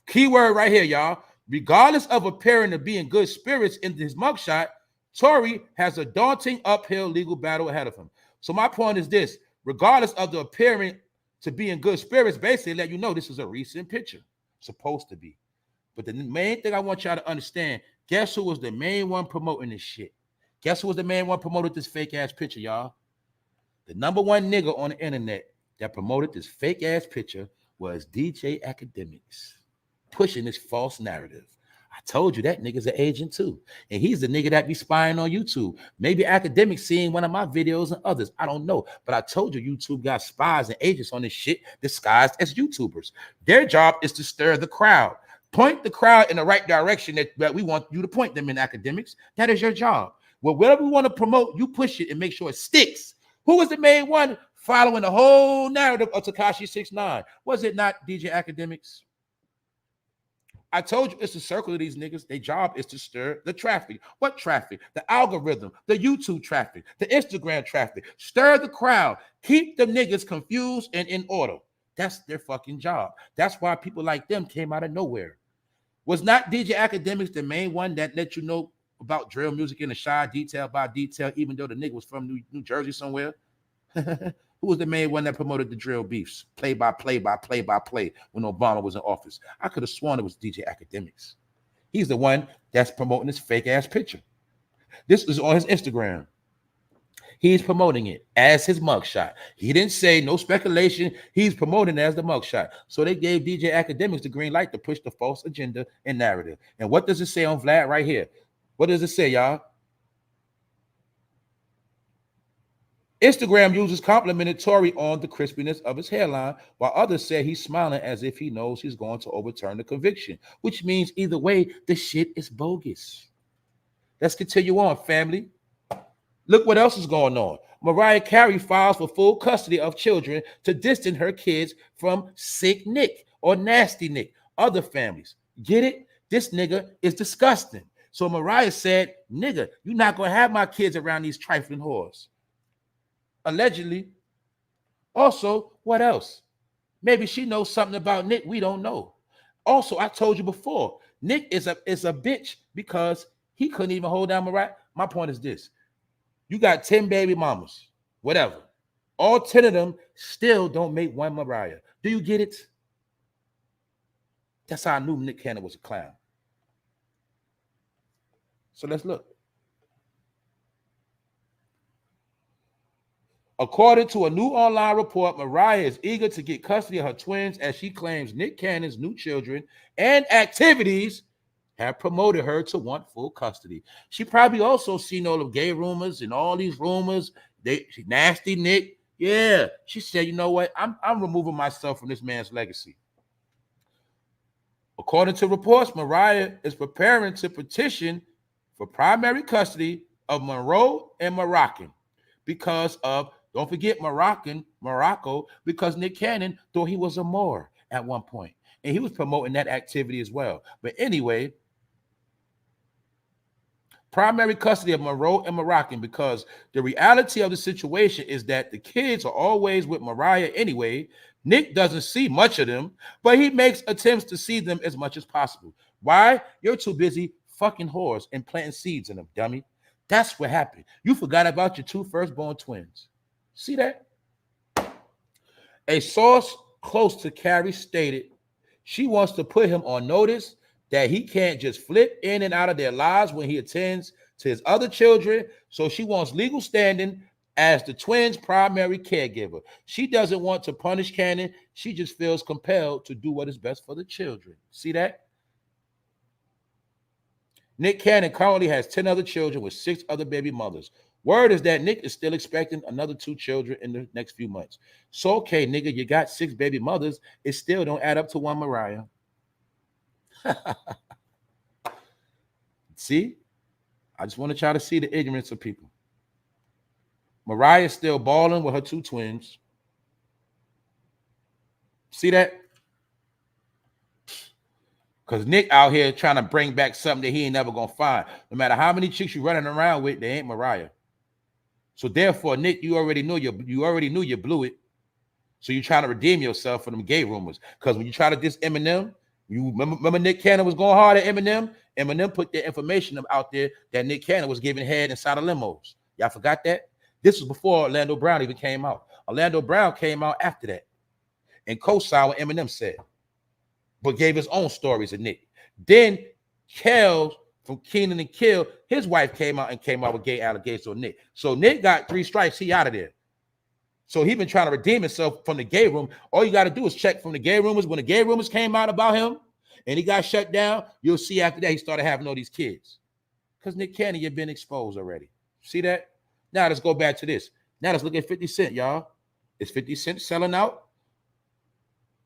Keyword right here, y'all. Regardless of appearing to be in good spirits in his mugshot, Tory has a daunting uphill legal battle ahead of him. So my point is this. Regardless of the appearing to be in good spirits, basically let you know this is a recent picture. Supposed to be. But the main thing I want y'all to understand, guess who was the main one promoting this shit? Guess who was the main one promoted this fake-ass picture, y'all? The number one nigga on the internet that promoted this fake-ass picture was DJ Academics, pushing this false narrative. I told you that nigga's an agent too. And he's the nigga that be spying on YouTube. Maybe academics seeing one of my videos and others. I don't know. But I told you YouTube got spies and agents on this shit disguised as YouTubers. Their job is to stir the crowd. Point the crowd in the right direction that we want you to point them in, academics. That is your job. Well, whatever we want to promote, you push it and make sure it sticks. Who was the main one following the whole narrative of Tekashi 6ix9ine? Was it not DJ Academics? I told you it's the circle of these niggas. Their job is to stir the traffic. What traffic? The algorithm, the YouTube traffic, the Instagram traffic. Stir the crowd. Keep the niggas confused and in order. That's their fucking job. That's why people like them came out of nowhere. Was not DJ Academics the main one that let you know about drill music in the shy, detail by detail, even though the nigga was from New Jersey somewhere? Who was the main one that promoted the drill beefs, play by play when Obama was in office? I could have sworn it was DJ Academics. He's the one that's promoting this fake ass picture. This is on his Instagram. He's promoting it as his mugshot. He didn't say, no speculation. He's promoting it as the mugshot. So they gave DJ Academics the green light to push the false agenda and narrative. And what does it say on Vlad right here? What does it say, y'all? Instagram users complimented Tory on the crispiness of his hairline, while others said he's smiling as if he knows he's going to overturn the conviction, which means either way, the shit is bogus. Let's continue on, family. Look what else is going on. Mariah Carey files for full custody of children to distance her kids from sick Nick or nasty Nick, other families. Get it? This nigga is disgusting. So Mariah said, nigga, you're not going to have my kids around these trifling whores. Allegedly. Also, what else? Maybe she knows something about Nick we don't know. Also, I told you before, Nick is a bitch because he couldn't even hold down Mariah. My point is this. You got 10 baby mamas, whatever. All 10 of them still don't make one Mariah. Do you get it? That's how I knew Nick Cannon was a clown. So let's look. According to a new online report, Mariah is eager to get custody of her twins as she claims Nick Cannon's new children and activities have promoted her to want full custody. She probably also seen all the gay rumors and all these rumors. Nasty Nick. Yeah. She said, you know what? I'm removing myself from this man's legacy. According to reports, Mariah is preparing to petition for primary custody of Monroe and Moroccan because of, don't forget Morocco, because Nick Cannon thought he was a Moor at one point, and he was promoting that activity as well. But anyway, primary custody of Monroe and Moroccan, because the reality of the situation is that the kids are always with Mariah anyway. Nick doesn't see much of them, but he makes attempts to see them as much as possible. Why? You're too busy fucking whores and planting seeds in them, dummy. That's what happened. You forgot about your two firstborn twins. See that? A source close to Carrie stated she wants to put him on notice that he can't just flip in and out of their lives when he attends to his other children. So she wants legal standing as the twins' primary caregiver. She doesn't want to punish Cannon. She just feels compelled to do what is best for the children. See that? Nick Cannon currently has 10 other children with 6 other baby mothers. Word is that Nick is still expecting another 2 children in the next few months. So, okay, nigga, you got 6 baby mothers. It still don't add up to one Mariah. See? I just want to try to see the ignorance of people. Mariah is still balling with her 2 twins. See that? Because Nick out here trying to bring back something that he ain't never going to find. No matter how many chicks you running around with, they ain't Mariah. So therefore, Nick, you already knew you blew it. So you're trying to redeem yourself for them gay rumors. Because when you try to diss Eminem, you remember Nick Cannon was going hard at Eminem? Eminem put the information out there that Nick Cannon was giving head inside of limos. Y'all forgot that? This was before Orlando Brown even came out. Orlando Brown came out after that and co-signed what Eminem said, but gave his own stories of Nick. Then Kel from Keenan and Kill, his wife came out with gay allegations on Nick. So Nick got 3 strikes, he out of there. So he been trying to redeem himself from the gay room. All you got to do is check from the gay rumors. When the gay rumors came out about him and he got shut down, you'll see after that he started having all these kids. Because Nick Cannon, you've been exposed already. See that? Now let's go back to this. Now let's look at 50 Cent, y'all. Is 50 Cent selling out?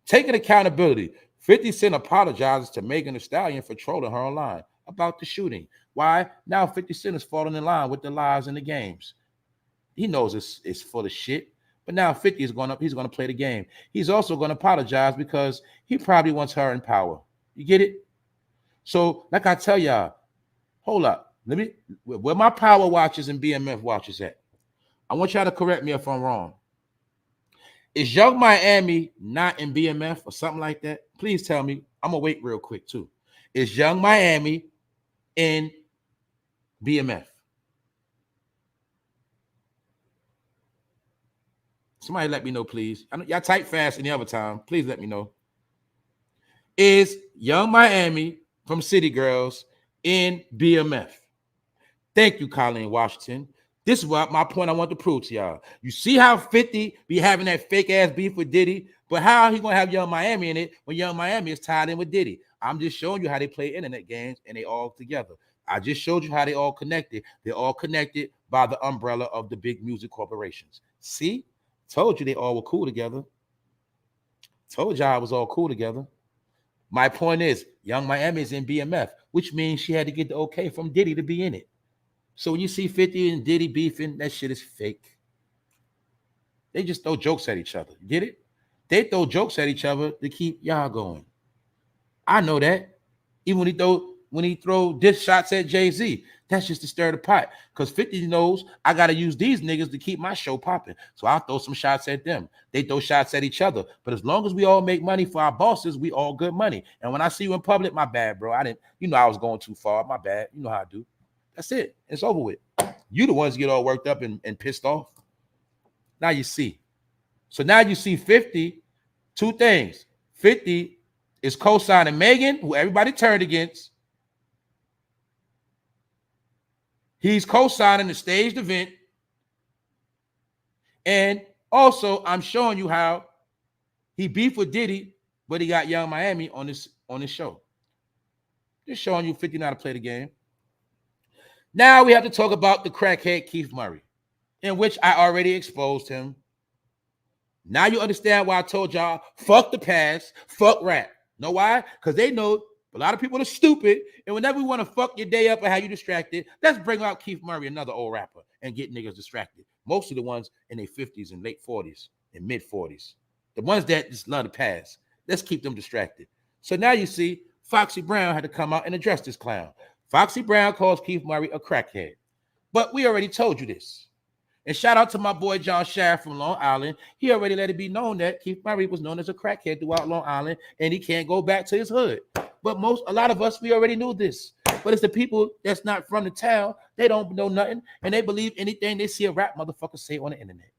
Taking accountability. 50 Cent apologizes to Megan Thee Stallion for trolling her online about the shooting. Why? Now 50 Cent is falling in line with the lies and the games. He knows it's full of shit. But now 50 is going up. He's going to play the game. He's also going to apologize because he probably wants her in power. You get it? So, like I tell y'all, hold up. Where my power watches and BMF watches at? I want y'all to correct me if I'm wrong. Is Young Miami not in BMF or something like that? Please tell me. I'm going to wait real quick, too. Is Young Miami in BMF? Somebody let me know, please. I know y'all type fast any other time. Please let me know. Is Young Miami from City Girls in BMF? Thank you, Colleen Washington. This is what my point I want to prove to y'all. You see how 50 be having that fake ass beef with Diddy, but how he gonna have Young Miami in it when Young Miami is tied in with Diddy? I'm just showing you how they play internet games and they all together. I just showed you how they all connected. They're all connected by the umbrella of the big music corporations. See? Told you they all were cool together. Told y'all it was all cool together. My point is, Young Miami is in BMF, which means she had to get the okay from Diddy to be in it. So when you see 50 and Diddy beefing, that shit is fake. They just throw jokes at each other. Get it? They throw jokes at each other to keep y'all going. I know that. Even when he throw diss shots at Jay-Z, that's just to stir the pot. Because 50 knows I got to use these niggas to keep my show popping. So I'll throw some shots at them. They throw shots at each other. But as long as we all make money for our bosses, we all good money. And when I see you in public, my bad, bro. I was going too far. My bad. You know how I do. That's it. It's over with. You the ones get all worked up and pissed off. Now you see. So now you see 50, two things. 50 is co-signing Megan, who everybody turned against. He's co-signing the staged event. And also, I'm showing you how he beefed with Diddy, but he got Young Miami on this show. Just showing you 50 know how to play the game. Now we have to talk about the crackhead Keith Murray, in which I already exposed him. Now you understand why I told y'all, fuck the past, fuck rap. Know why? Because they know a lot of people are stupid, and whenever we want to fuck your day up and have you distracted, let's bring out Keith Murray, another old rapper, and get niggas distracted. Most of the ones in their 50s and late 40s and mid 40s. The ones that just love the past. Let's keep them distracted. So now you see, Foxy Brown had to come out and address this clown. Foxy Brown calls Keith Murray a crackhead. But we already told you this. And shout out to my boy John Shaft from Long Island. He already let it be known that Keith Murray was known as a crackhead throughout Long Island, and he can't go back to his hood. But a lot of us, we already knew this. But it's the people that's not from the town. They don't know nothing, and they believe anything they see a rap motherfucker say on the internet.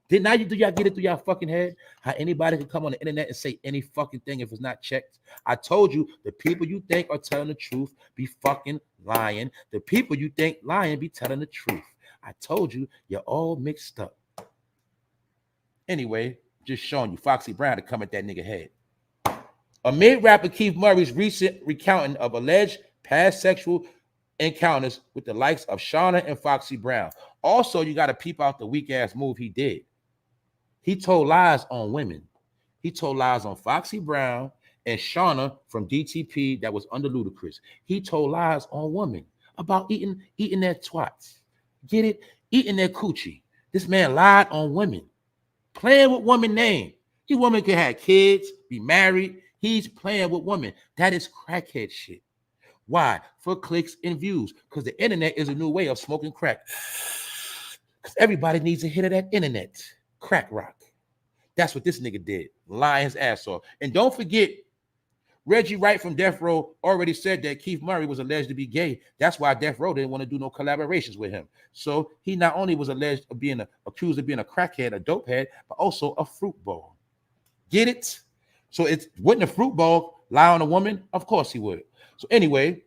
Do y'all get it through y'all fucking head? How anybody can come on the internet and say any fucking thing if it's not checked? I told you, the people you think are telling the truth be fucking lying. The people you think lying be telling the truth. I told you, you're all mixed up. Anyway, just showing you Foxy Brown to come at that nigga head. Amid rapper Keith Murray's recent recounting of alleged past sexual encounters with the likes of Shauna and Foxy Brown. Also, you got to peep out the weak-ass move he did. He told lies on women. He told lies on Foxy Brown and Shauna from DTP that was under Ludacris. He told lies on women about eating their twats. Get it? Eating their coochie. This man lied on women. Playing with women name. These women can have kids, be married. He's playing with women. That is crackhead shit. Why? For clicks and views. Because the internet is a new way of smoking crack. Because everybody needs a hit of that internet. Crack rock. That's what this nigga did. Lying his ass off. And don't forget, Reggie Wright from Death Row already said that Keith Murray was alleged to be gay. That's why Death Row didn't want to do no collaborations with him. So he not only was alleged of being accused of being a crackhead, a dopehead, but also a fruit ball. Get it? So wouldn't a fruit ball lie on a woman? Of course he would. So anyway,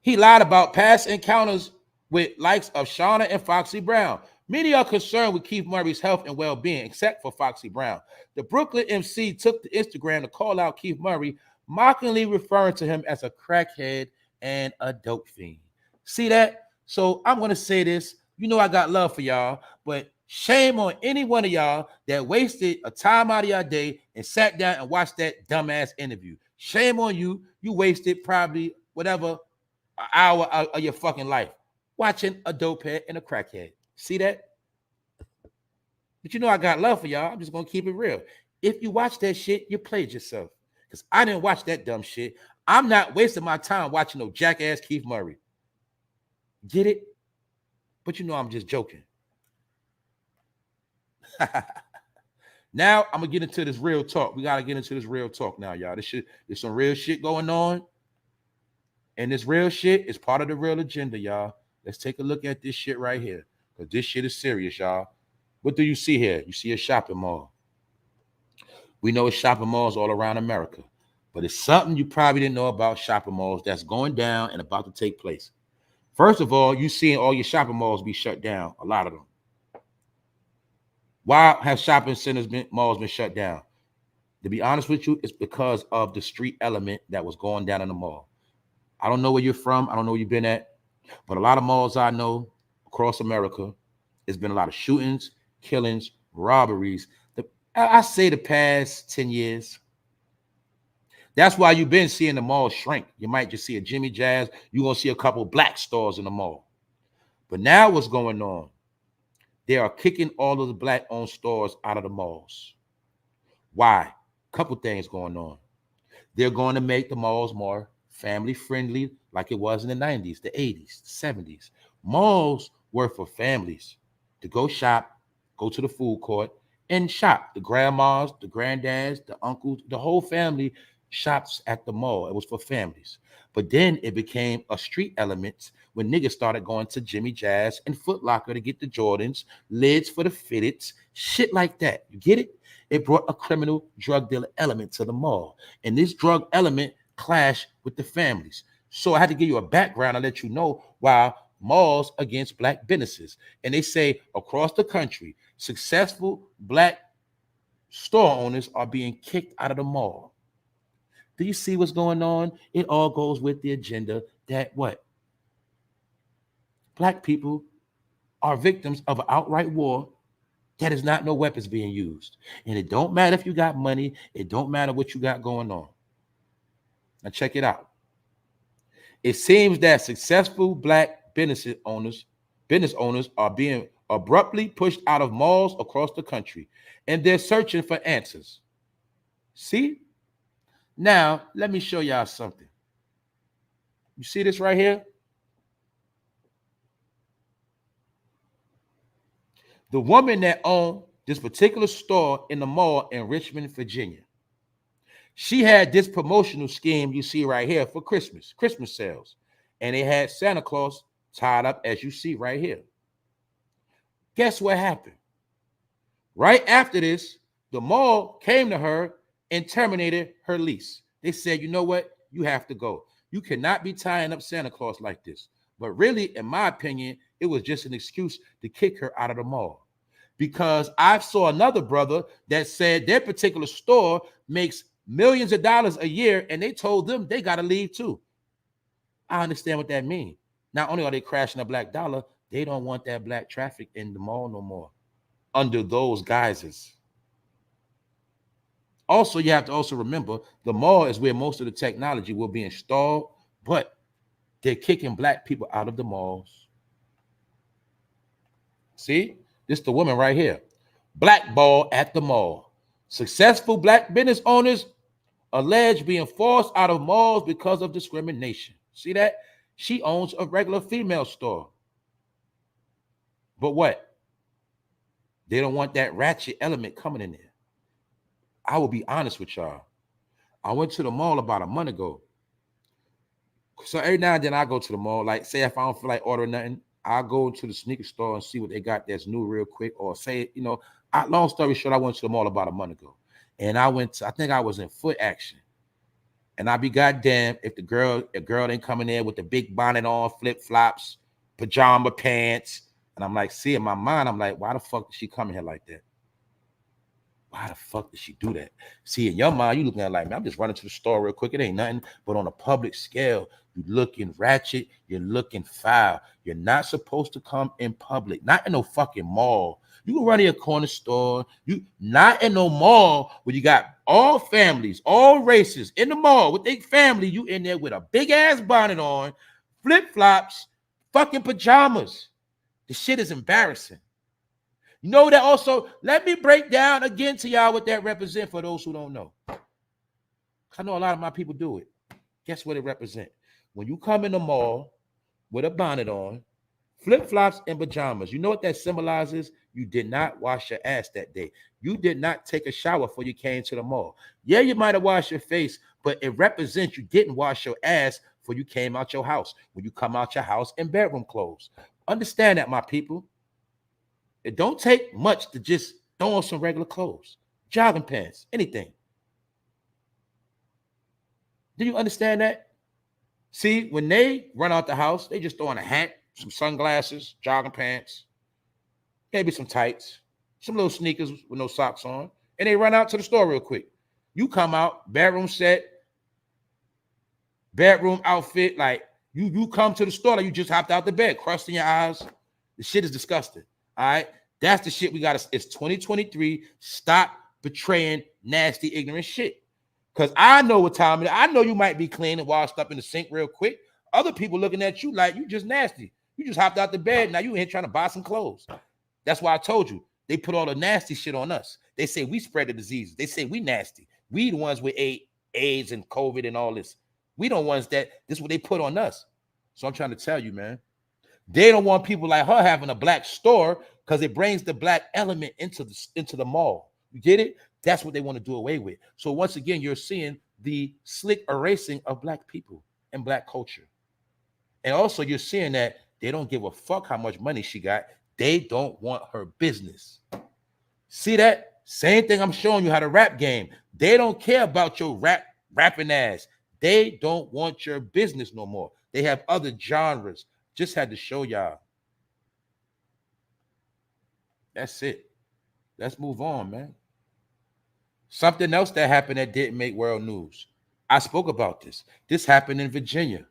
he lied about past encounters with likes of Shauna and Foxy Brown. Many are concerned with Keith Murray's health and well-being, except for Foxy Brown. The Brooklyn MC took to Instagram to call out Keith Murray, mockingly referring to him as a crackhead and a dope fiend. See that? So I'm going to say this. You know I got love for y'all, but shame on any one of y'all that wasted a time out of your day and sat down and watched that dumbass interview. Shame on you. You wasted probably whatever an hour of your fucking life watching a dope head and a crackhead. See that? But you know I got love for y'all. I'm just going to keep it real. If you watch that shit, you played yourself. Because I didn't watch that dumb shit. I'm not wasting my time watching no jackass Keith Murray. Get it? But you know I'm just joking. Now I'm going to get into this real talk. We got to get into this real talk now, y'all. There's some real shit going on. And this real shit is part of the real agenda, y'all. Let's take a look at this shit right here. Because this shit is serious, y'all. What do you see here? You see a shopping mall. We know it's shopping malls all around America. But it's something you probably didn't know about shopping malls that's going down and about to take place. First of all, you seeing all your shopping malls be shut down, a lot of them. Why have shopping malls been shut down? To be honest with you, it's because of the street element that was going down in the mall. I don't know where you're from. I don't know where you've been at. But a lot of malls I know across America, there's been a lot of shootings, killings, robberies. I say the past 10 years. That's why you've been seeing the mall shrink. You might just see a Jimmy Jazz. You're going to see a couple black stores in the mall. But now what's going on? They are kicking all of the black-owned stores out of the malls. Why? Couple things going on. They're going to make the malls more family-friendly like it was in the 90s, the 80s, the 70s. Malls were for families to go shop, go to the food court, and shop. The grandmas, the granddads, the uncles, the whole family shops at the mall. It was for families. But then it became a street element when niggas started going to Jimmy Jazz and Foot Locker to get the Jordans, lids for the fitteds, shit like that. You get it? It brought a criminal drug dealer element to the mall. And this drug element clashed with the families. So I had to give you a background and let you know why malls against black businesses. And they say across the country, successful black store owners are being kicked out of the mall. Do you see what's going on? It all goes with the agenda that what? Black people are victims of an outright war that is not no weapons being used. And it don't matter if you got money. It don't matter what you got going on. Now check it out. It seems that successful black business owners are being abruptly pushed out of malls across the country, and they're searching for answers. See? Now, let me show y'all something. You see this right here? The woman that owned this particular store in the mall in Richmond, Virginia, she had this promotional scheme you see right here for Christmas sales. And they had Santa Claus tied up as you see right here. Guess what happened? Right after this, the mall came to her and terminated her lease. They said, you know what? You have to go. You cannot be tying up Santa Claus like this. But really, in my opinion, it was just an excuse to kick her out of the mall. Because I saw another brother that said their particular store makes millions of dollars a year, and they told them they got to leave too. I understand what that means. Not only are they crashing the black dollar, they don't want that black traffic in the mall no more under those guises. Also, you have to also remember the mall is where most of the technology will be installed, but they're kicking black people out of the malls. See, this is the woman right here. Blackball at the mall. Successful black business owners alleged being forced out of malls because of discrimination. See that? She owns a regular female store. But what? They don't want that ratchet element coming in there. I will be honest with y'all. I went to the mall about a month ago. So every now and then I go to the mall. Like, say if I don't feel like ordering nothing, I'll go to the sneaker store and see what they got that's new real quick. Or say, you know, long story short, I went to the mall about a month ago. And I think I was in Foot Action. And I'd be goddamn if a girl ain't coming in with the big bonnet on, flip-flops, pajama pants, And I'm like, see, in my mind, I'm like, why the fuck did she come here like that? Why the fuck did she do that? See, in your mind, you looking at it like, man, I'm just running to the store real quick. It ain't nothing. But on a public scale, you looking ratchet, you're looking foul. You're not supposed to come in public, not in no fucking mall. You can run in a corner store. You not in no mall where you got all families, all races in the mall with their family. You in there with a big ass bonnet on, flip-flops, fucking pajamas. The shit is embarrassing. You know that also, let me break down again to y'all what that represents for those who don't know. I know a lot of my people do it. Guess what it represents? When you come in the mall with a bonnet on, flip-flops and pajamas, you know what that symbolizes? You did not wash your ass that day. You did not take a shower before you came to the mall. Yeah, you might have washed your face, but it represents you didn't wash your ass before you came out your house. When you come out your house in bedroom clothes. Understand that, my people. It don't take much to just throw on some regular clothes, jogging pants, anything. Do you understand that? See, when they run out the house, they just throw on a hat, some sunglasses, jogging pants, maybe some tights, some little sneakers with no socks on, and they run out to the store real quick. You come out, bedroom set, bedroom outfit, like you come to the store like you just hopped out the bed, crust in your eyes. The shit is disgusting. All right, that's the shit we got. It's 2023. Stop betraying nasty, ignorant shit. Because I know what time it is. I know you might be clean and washed up in the sink real quick. Other people looking at you like you just nasty. You just hopped out the bed. Now you in here trying to buy some clothes. That's why I told you. They put all the nasty shit on us. They say we spread the diseases. They say we nasty. We the ones with AIDS and COVID and all this. We the ones that this is what they put on us. So I'm trying to tell you, man. They don't want people like her having a black store because it brings the black element into the mall. You get it? That's what they want to do away with. So once again, you're seeing the slick erasing of black people and black culture. And also you're seeing that they don't give a fuck how much money she got. They don't want her business. See that? Same thing I'm showing you how to rap game. They don't care about your rapping ass. They don't want your business no more. They have other genres. Just had to show y'all. That's it. Let's move on, man. Something else that happened that didn't make world news. I spoke about this. This happened in Virginia.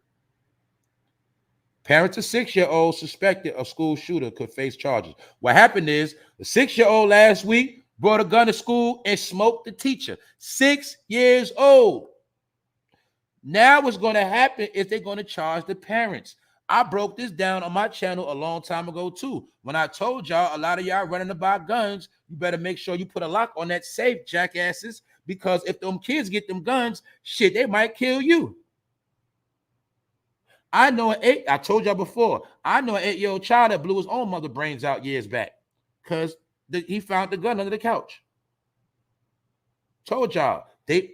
Parents of 6-year-old suspected of school shooter could face charges. What happened is the 6-year-old last week brought a gun to school and smoked the teacher. 6 years old. Now what's going to happen is they're going to charge the parents. I broke this down on my channel a long time ago too. When I told y'all a lot of y'all running to buy guns, you better make sure you put a lock on that safe, jackasses, because if them kids get them guns, shit, they might kill you. I told y'all before, I know an 8-year-old child that blew his own mother brains out years back because he found the gun under the couch. Told y'all,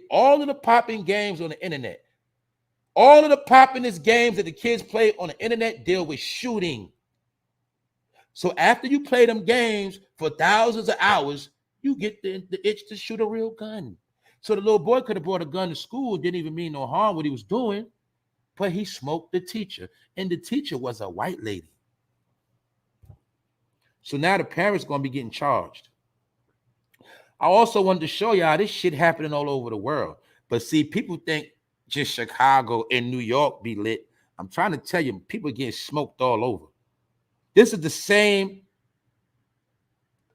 all of the popping games on the internet, all of the poppin'est games that the kids play on the internet deal with shooting. So after you play them games for thousands of hours, you get the itch to shoot a real gun. So the little boy could have brought a gun to school, didn't even mean no harm what he was doing, but he smoked the teacher, and the teacher was a white lady. So now the parents going to be getting charged. I also wanted to show y'all this shit happening all over the world. But see, people think just Chicago and New York be lit. I'm trying to tell you, people getting smoked all over. This is the same.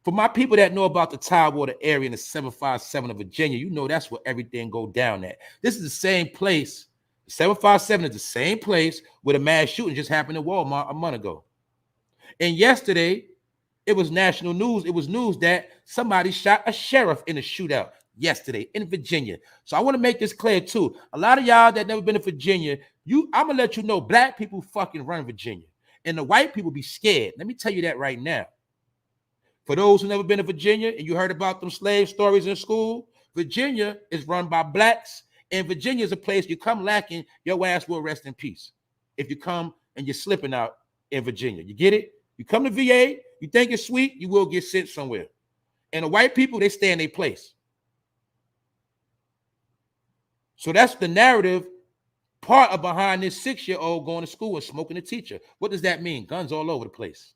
For my people that know about the Tidewater area in the 757 of Virginia, you know that's where everything go down at. This is the same place. 757 is the same place where the mass shooting just happened in Walmart a month ago. And yesterday, it was national news. It was news that somebody shot a sheriff in a shootout yesterday in Virginia. So I want to make this clear too. A lot of y'all that never been to Virginia, I'm gonna let you know black people fucking run Virginia, and the white people be scared. Let me tell you that right now. For those who never been to Virginia and you heard about them slave stories in school, Virginia is run by blacks, and Virginia is a place you come lacking, your ass will rest in peace. If you come and you're slipping out in Virginia, you get it? You come to VA, you think it's sweet, you will get sent somewhere. And the white people, they stay in their place. So that's the narrative part of behind this 6-year-old going to school and smoking a teacher. What does that mean? Guns all over the place.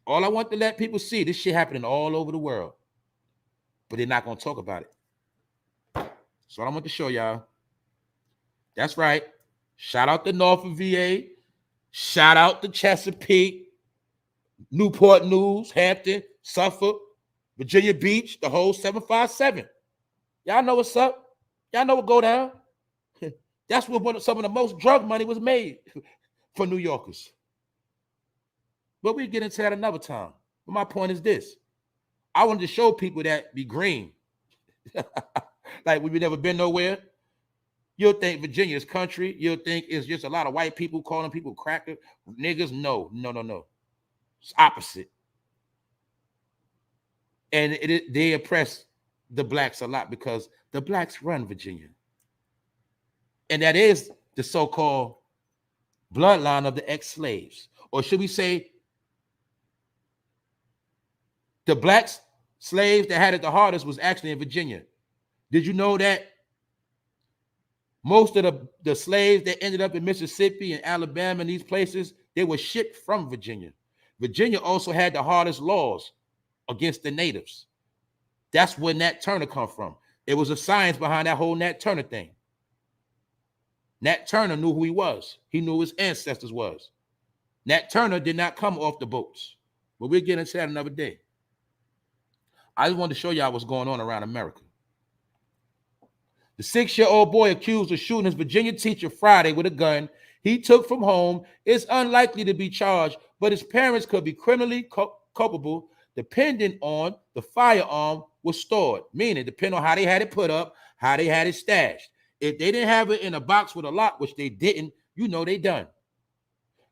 All I want to let people see, this shit happening all over the world, but they're not going to talk about it. So I want to show y'all. That's right. Shout out to Norfolk VA. Shout out to Chesapeake, Newport News, Hampton, Suffolk, Virginia Beach, the whole 757. Y'all know what's up. Y'all know what go down. That's where some of the most drug money was made for New Yorkers. But we get into that another time. But my point is this. I wanted to show people that be green. Like we've never been nowhere. You'll think Virginia is country. You'll think it's just a lot of white people calling people cracker niggas. No. It's opposite. And they oppress the blacks a lot because the blacks run Virginia. And that is the so-called bloodline of the ex-slaves. Or should we say the black slaves that had it the hardest was actually in Virginia. Did you know that most of the slaves that ended up in Mississippi and Alabama and these places, they were shipped from Virginia. Virginia also had the hardest laws against the natives. That's where Nat Turner come from. It was a science behind that whole Nat Turner thing. Nat Turner knew who he was. He knew who his ancestors was. Nat Turner did not come off the boats. But we'll get into that another day. I just wanted to show y'all what's going on around America. The 6-year-old boy accused of shooting his Virginia teacher Friday with a gun he took from home is unlikely to be charged, but his parents could be criminally culpable depending on the firearm was stored, meaning depending on how they had it put up, how they had it stashed. If they didn't have it in a box with a lock, which they didn't, you know they done.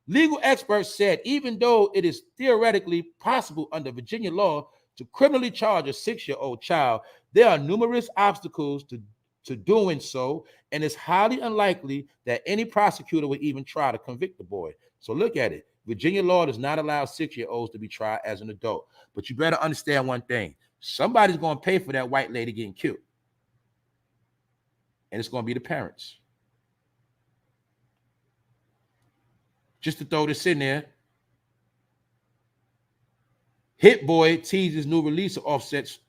Legal experts said even though it is theoretically possible under Virginia law to criminally charge a 6-year-old child, there are numerous obstacles to doing so, and it's highly unlikely that any prosecutor would even try to convict the boy. So look at it. Virginia law does not allow 6-year-olds to be tried as an adult. But you better understand one thing. Somebody's going to pay for that white lady getting killed. And it's going to be the parents. Just to throw this in there, Hit Boy teases new release of Offset's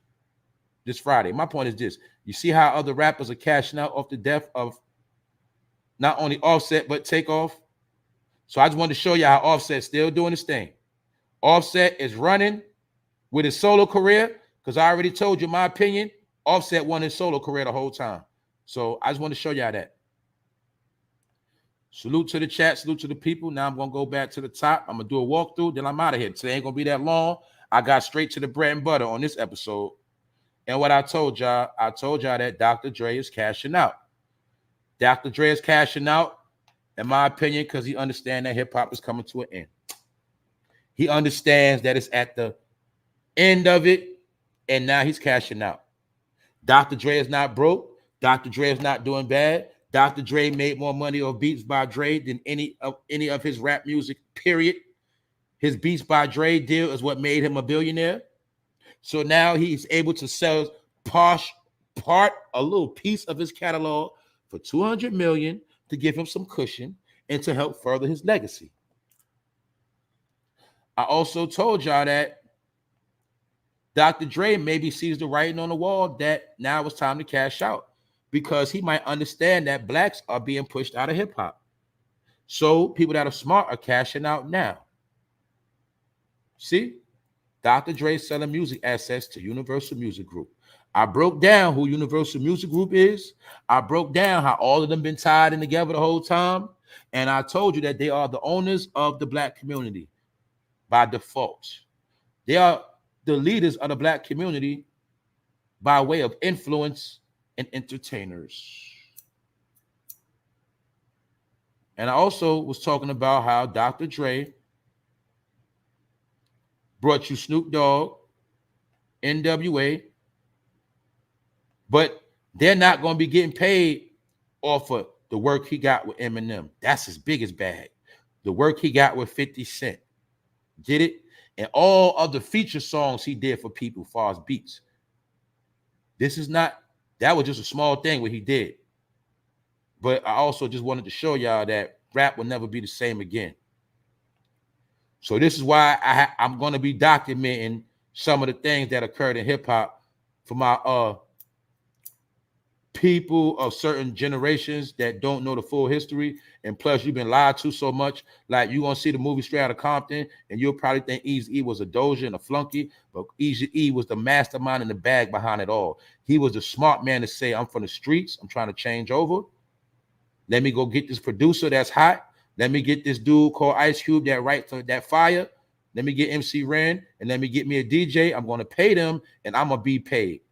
this Friday. My point is this. You see how other rappers are cashing out off the death of not only Offset, but Takeoff? So I just wanted to show you how Offset's still doing his thing. Offset is running with his solo career because I already told you my opinion. Offset won his solo career the whole time. So I just want to show y'all that. Salute to the chat. Salute to the people. Now I'm going to go back to the top. I'm going to do a walkthrough. Then I'm out of here. Today ain't going to be that long. I got straight to the bread and butter on this episode. And what I told y'all that Dr. Dre is cashing out. Dr. Dre is cashing out, in my opinion, because he understands that hip-hop is coming to an end. He understands that it's at the end of it, and now he's cashing out. Dr. Dre is not broke. Dr. Dre is not doing bad. Dr. Dre made more money off Beats by Dre than any of his rap music, period. His Beats by Dre deal is what made him a billionaire. So now he's able to sell a little piece of his catalog for $200 million to give him some cushion and to help further his legacy. I also told y'all that Dr. Dre maybe sees the writing on the wall that now it's time to cash out because he might understand that blacks are being pushed out of hip hop. So people that are smart are cashing out now. See? Dr. Dre selling music assets to Universal Music Group. I broke down who Universal Music Group is. I broke down how all of them been tied in together the whole time. And I told you that they are the owners of the black community by default. They are the leaders of the black community by way of influence and entertainers. And I also was talking about how Dr. Dre brought you Snoop Dogg, NWA, but they're not going to be getting paid off of the work he got with Eminem. That's his biggest bag. The work he got with 50 Cent. Get it? And all of the feature songs he did for people as far as beats. That was just a small thing what he did. But I also just wanted to show y'all that rap will never be the same again. So this is why I'm going to be documenting some of the things that occurred in hip hop for my people of certain generations that don't know the full history. And plus, you've been lied to so much. Like, you're going to see the movie Straight Outta Compton, and you'll probably think Eazy-E was a doja and a flunky, but Eazy-E was the mastermind in the bag behind it all. He was the smart man to say, I'm from the streets. I'm trying to change over. Let me go get this producer that's hot. Let me get this dude called Ice Cube that writes that fire. Let me get MC Ren, and let me get me a DJ. I'm going to pay them, and I'm going to be paid.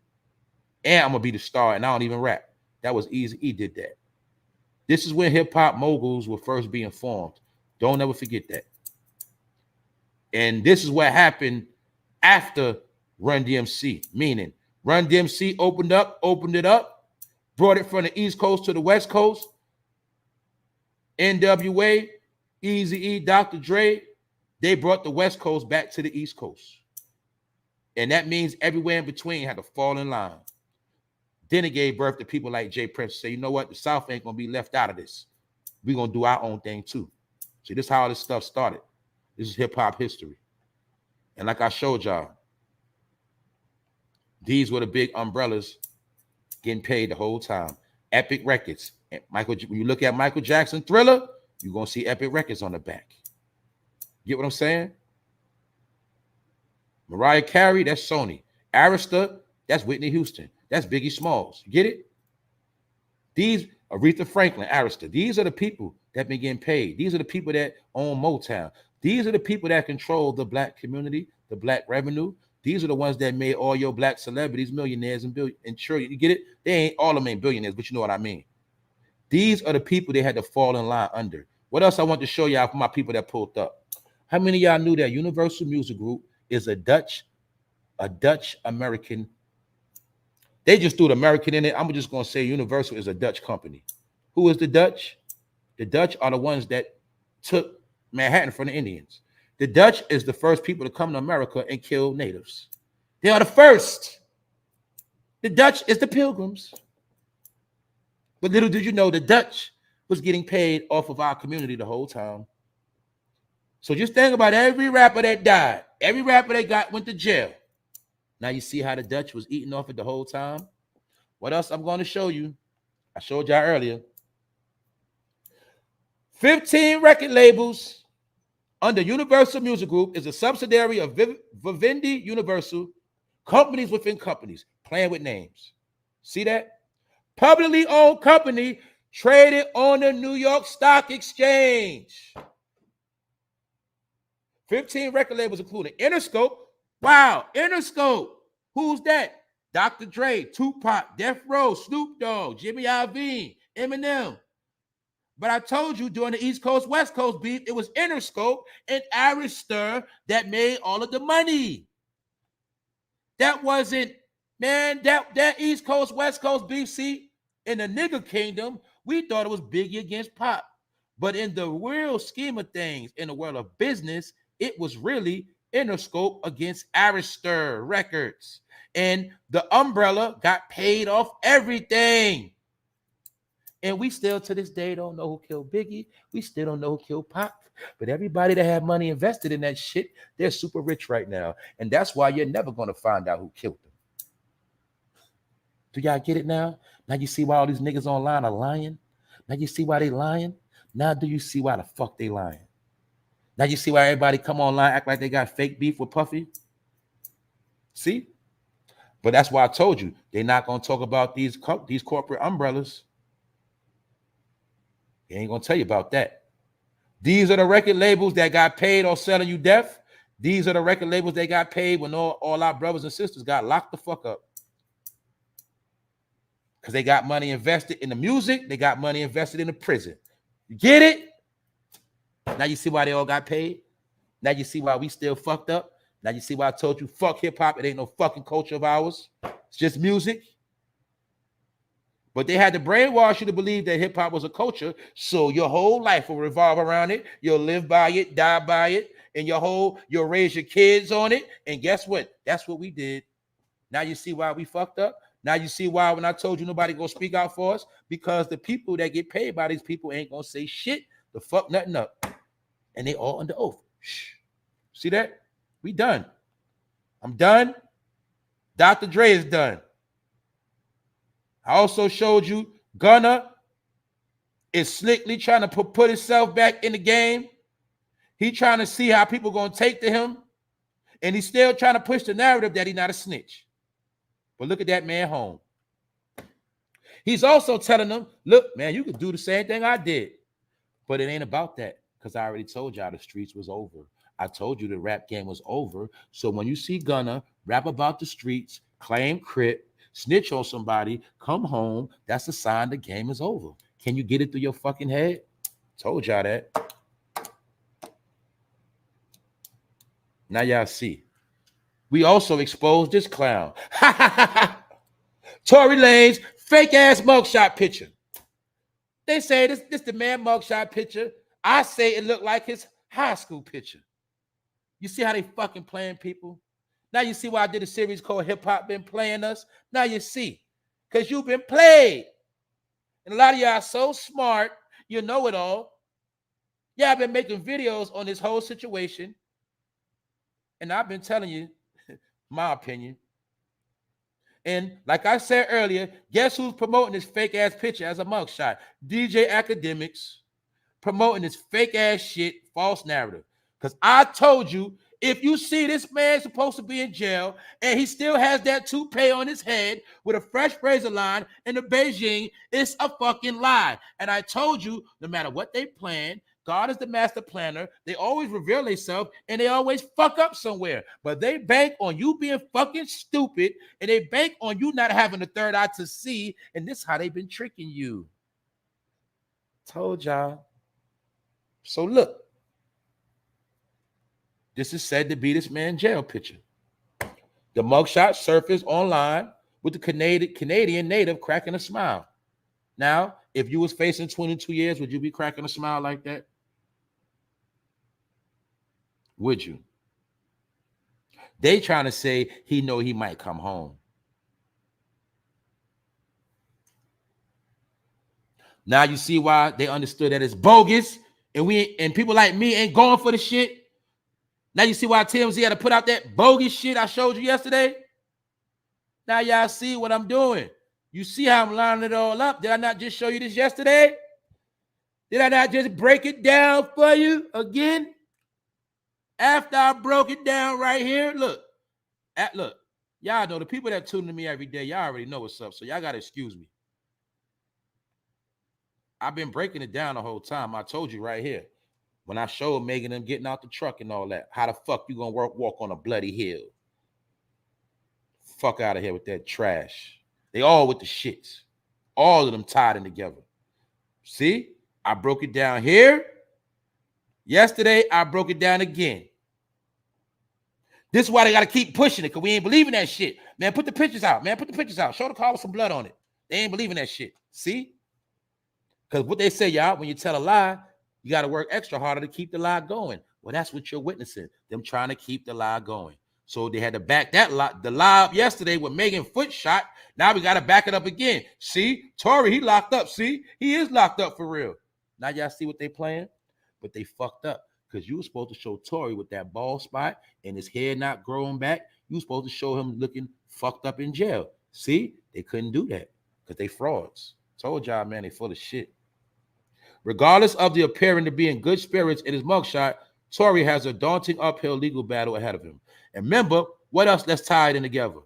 And I'm going to be the star, and I don't even rap. That was Eazy-E did that. This is when hip-hop moguls were first being formed. Don't ever forget that. And this is what happened after Run DMC, meaning Run DMC opened it up, brought it from the East Coast to the West Coast. NWA, Eazy-E, Dr. Dre, they brought the West Coast back to the East Coast. And that means everywhere in between had to fall in line. Then it gave birth to people like Jay Prince say, you know what? The South ain't going to be left out of this. We're going to do our own thing too. See, this is how all this stuff started. This is hip-hop history. And like I showed y'all, these were the big umbrellas getting paid the whole time. Epic Records. And when you look at Michael Jackson Thriller, you're going to see Epic Records on the back. Get what I'm saying? Mariah Carey, that's Sony. Arista, that's Whitney Houston. That's Biggie Smalls. You get it? These, Aretha Franklin, Arista, these are the people that been getting paid. These are the people that own Motown. These are the people that control the black community, the black revenue. These are the ones that made all your black celebrities millionaires and trillion. You get it? They ain't all of them ain't billionaires, but you know what I mean. These are the people they had to fall in line under. What else I want to show y'all for my people that pulled up? How many of y'all knew that Universal Music Group is a Dutch American? They just threw the American in it. I'm just going to say Universal is a Dutch company. Who is the Dutch? The Dutch are the ones that took Manhattan from the Indians. The Dutch is the first people to come to America and kill natives. They are the first. The Dutch is the Pilgrims. But little did you know, the Dutch was getting paid off of our community the whole time. So just think about every rapper that died, every rapper that went to jail. Now you see how the Dutch was eating off it the whole time. What else I'm going to show you? I showed y'all earlier. 15 record labels under Universal Music Group is a subsidiary of Vivendi Universal. Companies within companies, playing with names. See that? Publicly owned company traded on the New York Stock Exchange. 15 record labels including Interscope. Wow, Interscope. Who's that? Dr. Dre, Tupac, Death Row, Snoop Dogg, Jimmy Iovine, Eminem. But I told you during the East Coast, West Coast beef, it was Interscope and Arista that made all of the money. That wasn't, man, that East Coast, West Coast beef, see, in the nigga kingdom, we thought it was Biggie against Pop. But in the real scheme of things, in the world of business, it was really Interscope against Arista Records. And the umbrella got paid off everything. And we still to this day don't know who killed Biggie. We still don't know who killed Pop. But everybody that had money invested in that shit, they're super rich right now. And that's why you're never going to find out who killed them. Do y'all get it now? Now you see why all these niggas online are lying? Now you see why they lying? Now do you see why the fuck they lying? Now you see why everybody come online, act like they got fake beef with Puffy? See? But that's why I told you, they're not going to talk about these corporate umbrellas. They ain't going to tell you about that. These are the record labels that got paid or selling you death. These are the record labels that got paid when all our brothers and sisters got locked the fuck up. Because they got money invested in the music. They got money invested in the prison. You get it? Now you see why they all got paid? Now you see why we still fucked up? Now you see why I told you, fuck hip-hop. It ain't no fucking culture of ours. It's just music. But they had to brainwash you to believe that hip-hop was a culture, so your whole life will revolve around it. You'll live by it, die by it, and you'll raise your kids on it. And guess what? That's what we did. Now you see why we fucked up? Now you see why when I told you nobody gonna speak out for us? Because the people that get paid by these people ain't gonna say shit, the fuck nothing up. And they all under oath. Shh. See that? We done. I'm done. Dr. Dre is done. I also showed you Gunna is slickly trying to put himself back in the game. He trying to see how people going to take to him. And he's still trying to push the narrative that he's not a snitch. But look at that man home. He's also telling them, look, man, you can do the same thing I did. But it ain't about that, because I already told y'all the streets was over. I told you the rap game was over. So when you see Gunna rap about the streets, claim crip, snitch on somebody, come home, that's a sign the game is over. Can you get it through your fucking head? Told y'all that. Now y'all see. We also exposed this clown. Tory Lanez fake ass mugshot picture. They say this the man mugshot picture. I say it looked like his high school picture. You see how they fucking playing people? Now you see why I did a series called Hip Hop Been Playing Us? Now you see. Because you've been played. And a lot of y'all are so smart, you know it all. Yeah, I've been making videos on this whole situation. And I've been telling you my opinion. And like I said earlier, guess who's promoting this fake ass picture as a mugshot? DJ Academics promoting this fake ass shit, false narrative. Because I told you, if you see this man supposed to be in jail and he still has that toupee on his head with a fresh razor line in the Beijing, it's a fucking lie. And I told you, no matter what they plan, God is the master planner. They always reveal themselves and they always fuck up somewhere. But they bank on you being fucking stupid and they bank on you not having a third eye to see. And this is how they've been tricking you. Told y'all. So look. This is said to be this man's jail picture. The mugshot surfaced online with the Canadian native cracking a smile. Now, if you was facing 22 years, would you be cracking a smile like that? Would you? They trying to say he know he might come home. Now you see why they understood that it's bogus, and people like me ain't going for the shit. Now you see why TMZ had to put out that bogus shit I showed you yesterday? Now y'all see what I'm doing. You see how I'm lining it all up? Did I not just show you this yesterday? Did I not just break it down for you again? After I broke it down right here, look. Look, y'all know the people that tune to me every day, y'all already know what's up, so y'all got to excuse me. I've been breaking it down the whole time. I told you right here. When I showed Megan them getting out the truck and all that, how the fuck you gonna walk on a bloody hill? Fuck out of here with that trash. They all with the shits. All of them tied in together. See? I broke it down here. Yesterday, I broke it down again. This is why they got to keep pushing it, because we ain't believing that shit. Man, put the pictures out. Man, put the pictures out. Show the car with some blood on it. They ain't believing that shit. See? Because what they say, y'all, when you tell a lie, you got to work extra harder to keep the lie going. Well, that's what you're witnessing. Them trying to keep the lie going. So they had to back that lie. The lie up yesterday with Megan foot shot. Now we got to back it up again. See? Tory, he locked up. See? He is locked up for real. Now y'all see what they playing? But they fucked up. Because you were supposed to show Tory with that bald spot and his hair not growing back. You were supposed to show him looking fucked up in jail. See? They couldn't do that because they frauds. Told y'all, man, they full of shit. Regardless of the appearing to be in good spirits in his mugshot, Tory has a daunting uphill legal battle ahead of him. And remember, what else that's tied in together?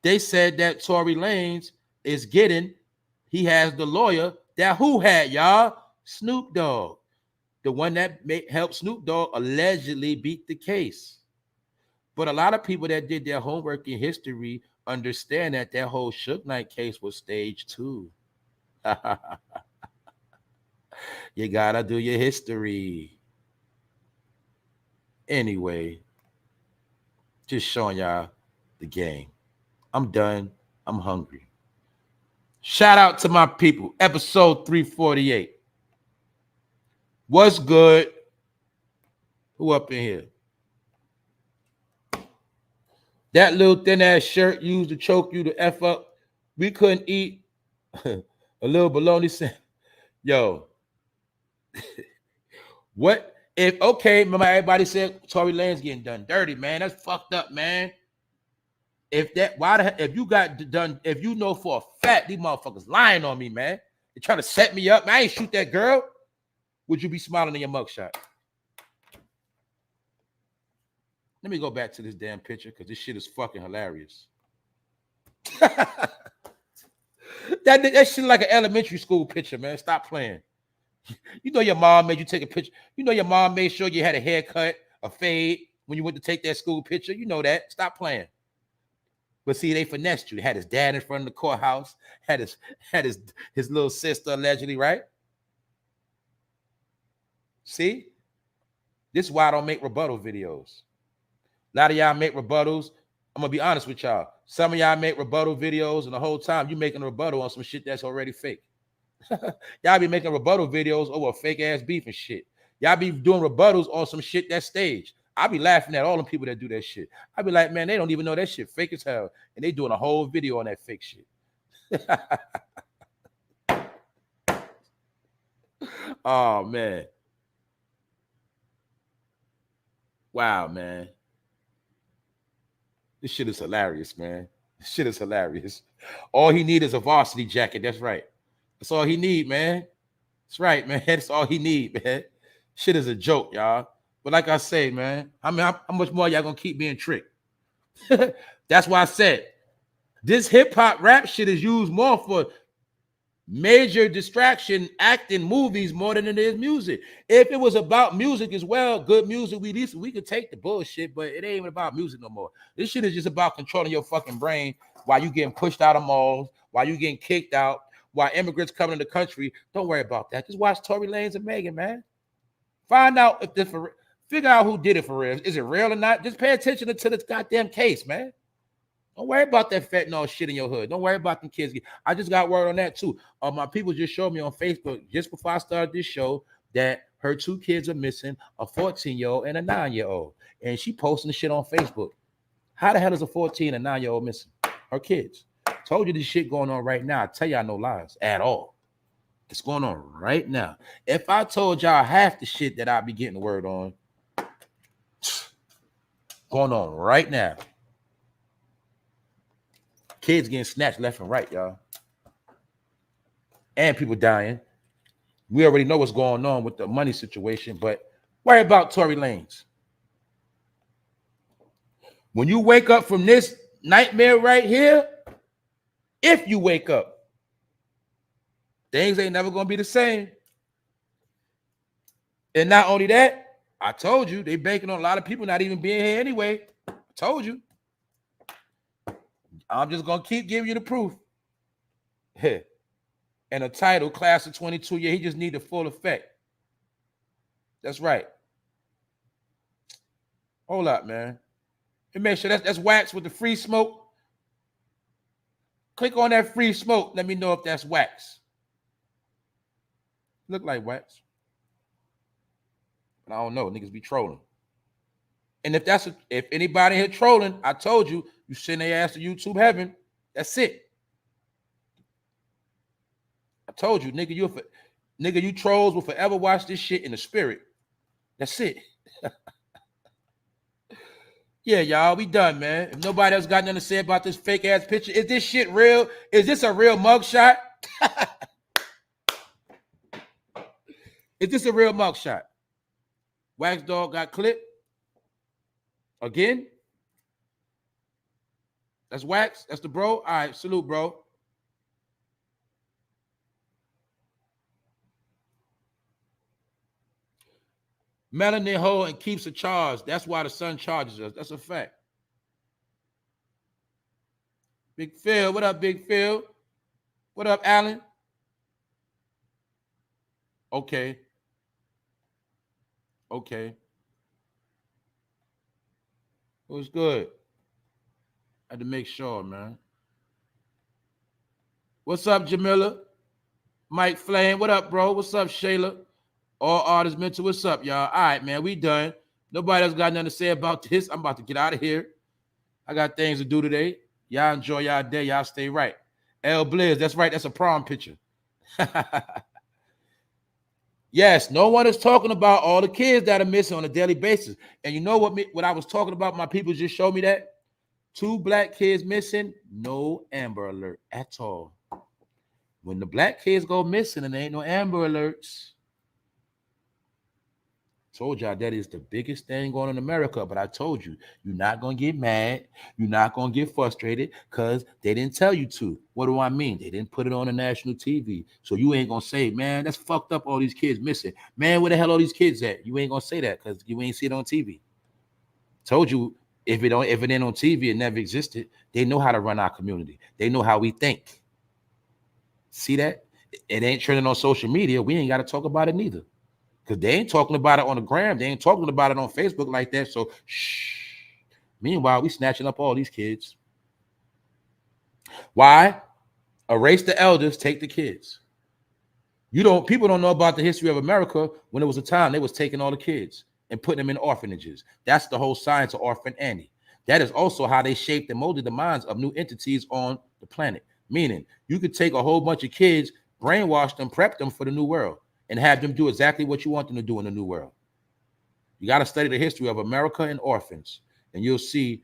They said that Tory Lanez is he has the lawyer that who had, y'all? Snoop Dogg. The one that helped Snoop Dogg allegedly beat the case. But a lot of people that did their homework in history understand that whole Suge Knight case was stage 2. You gotta do your history. Anyway, just showing y'all the game. I'm done. I'm hungry. Shout out to my people. Episode 348. What's good? Who up in here? That little thin ass shirt used to choke you to F up. We couldn't eat a little bologna sandwich. Yo. What If okay, remember everybody said Tory Lanez getting done dirty, man. That's fucked up, man. If that, why the if you got done, if you know for a fact these motherfuckers lying on me, man, they're trying to set me up, man. I ain't shoot that girl. Would you be smiling in your mugshot? Let me go back to this damn picture because this shit is fucking hilarious. that shit like an elementary school picture, man. Stop playing. You know your mom made you take a picture. You know your mom made sure you had a haircut, a fade when you went to take that school picture. You know that. Stop playing. But see, they finessed you. They had his dad in front of the courthouse, had his little sister allegedly, right? See? This is why I don't make rebuttal videos. A lot of y'all make rebuttals. I'm gonna be honest with y'all. Some of y'all make rebuttal videos, and the whole time you making a rebuttal on some shit that's already fake. Y'all be making rebuttal videos over fake ass beef and shit. Y'all be doing rebuttals on some shit that's staged. I be laughing at all the people that do that shit. I be like, man, they don't even know that shit fake as hell, and they doing a whole video on that fake shit. Oh man, wow, man, this shit is hilarious, man. This shit is hilarious. All he need is a varsity jacket. That's right. That's all he need, man. That's right, man. That's all he need, man. Shit is a joke, y'all. But like I say, man, I mean, how much more y'all gonna keep being tricked? That's why I said this hip-hop rap shit is used more for major distraction acting movies more than it is music. If it was about music as well, good music, we could take the bullshit, but it ain't even about music no more. This shit is just about controlling your fucking brain while you getting pushed out of malls, while you getting kicked out, while immigrants coming to the country. Don't worry about that. Just watch Tory Lanez and Megan, man. Find out if this for figure out who did it for real. Is it real or not? Just pay attention to this goddamn case, man. Don't worry about that fentanyl shit in your hood. Don't worry about them kids. I just got word on that too. My people just showed me on Facebook just before I started this show that her two kids are missing, a 14-year-old and a 9-year-old. And she posting the shit on Facebook. How the hell is a 14 and 9-year-old missing? Her kids. Told you this shit going on right now. I tell y'all no lies at all. It's going on right now. If I told y'all half the shit that I be getting the word on, going on right now. Kids getting snatched left and right, y'all. And people dying. We already know what's going on with the money situation, but worry about Tory Lanez. When you wake up from this nightmare right here, if you wake up, things ain't never going to be the same. And not only that, I told you, they banking on a lot of people not even being here anyway. I told you. I'm just going to keep giving you the proof. And a title, class of 22, yeah, he just need the full effect. That's right. Hold up, man. And make sure that's wax with the free smoke. Click on that free smoke. Let me know if that's wax. Look like wax. But I don't know. Niggas be trolling. And if anybody here trolling, I told you, you send their ass to YouTube heaven. That's it. I told you, nigga, you trolls will forever watch this shit in the spirit. That's it. Yeah, y'all, we done, man. If nobody else got nothing to say about this fake ass picture, is this shit real? Is this a real mugshot? Is this a real mugshot? Wax Dog got clipped again. That's Wax. That's the bro. All right, salute, bro. Melanin hoe and keeps a charge. That's why the sun charges us. That's a fact. Big Phil, what up, Big Phil? What up, Alan? Okay. Okay. It was good. I had to make sure, man. What's up, Jamila? Mike Flame, what up, bro? What's up, Shayla? All artists mental, what's up, y'all? All right, man, we done. Nobody else got nothing to say about this. I'm about to get out of here. I got things to do today. Y'all enjoy y'all day. Y'all stay right. L Blizz, that's right. That's a prom picture. Yes, no one is talking about all the kids that are missing on a daily basis. And you know what I was talking about? My people just showed me that. 2 black kids missing, no Amber Alert at all. When the black kids go missing and there ain't no Amber Alerts, told y'all that is the biggest thing going on in America. But I told you, you're not going to get mad. You're not going to get frustrated because they didn't tell you to. What do I mean? They didn't put it on the national TV. So you ain't going to say, man, that's fucked up, all these kids missing. Man, where the hell are these kids at? You ain't going to say that because you ain't see it on TV. Told you, if it ain't on TV, it never existed. They know how to run our community. They know how we think. See that? It ain't trending on social media. We ain't got to talk about it neither. Because they ain't talking about it on the gram. They ain't talking about it on Facebook like that. So, shh. Meanwhile, we snatching up all these kids. Why? Erase the elders, take the kids. People don't know about the history of America. When it was a time, they was taking all the kids and putting them in orphanages. That's the whole science of Orphan Annie. That is also how they shaped and molded the minds of new entities on the planet. Meaning, you could take a whole bunch of kids, brainwash them, prep them for the new world, and have them do exactly what you want them to do in the new world. You got to study the history of America and orphans, and you'll see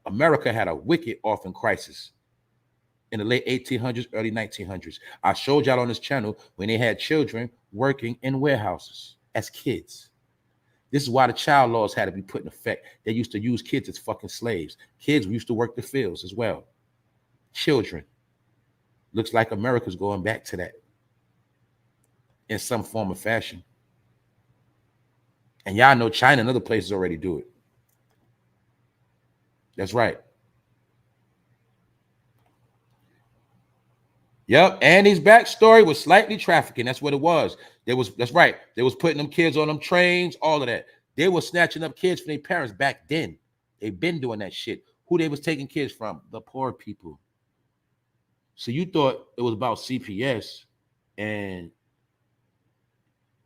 America had a wicked orphan crisis in the late 1800s, early 1900s. I showed y'all on this channel when they had children working in warehouses as kids. This is why the child laws had to be put in effect. They used to use kids as fucking slaves. Kids used to work the fields as well. Children. Looks like America's going back to that in some form or fashion. And y'all know China and other places already do it. That's right. Yep, Annie's backstory was slightly trafficking. That's what it was. That's right. They was putting them kids on them trains, all of that. They were snatching up kids from their parents back then. They've been doing that shit. Who they was taking kids from? The poor people. So you thought it was about CPS, and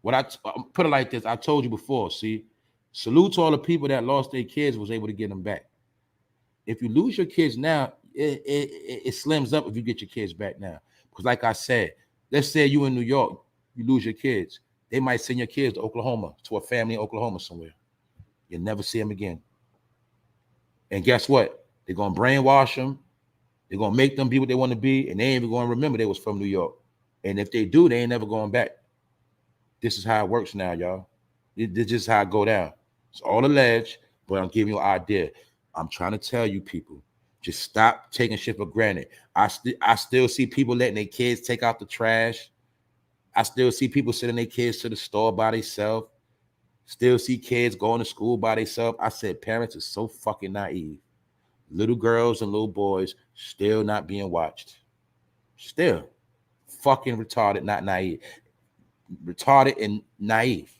what I put it like this, I told you before, see, salute to all the people that lost their kids, was able to get them back. If you lose your kids now, it slims up if you get your kids back now. Because like I said, let's say you in New York, you lose your kids. They might send your kids to Oklahoma, to a family in Oklahoma somewhere. You'll never see them again. And guess what? They're going to brainwash them. They're going to make them be what they want to be, and they ain't even going to remember they was from New York. And if they do, they ain't never going back. This is how it works now, y'all. This is how it go down. It's all alleged, but I'm giving you an idea. I'm trying to tell you people, just stop taking shit for granted. I still see people letting their kids take out the trash. I still see people sending their kids to the store by themselves. Still see kids going to school by themselves. I said parents are so fucking naive. Little girls and little boys still not being watched. Still fucking retarded, not naive. Retarded and naive.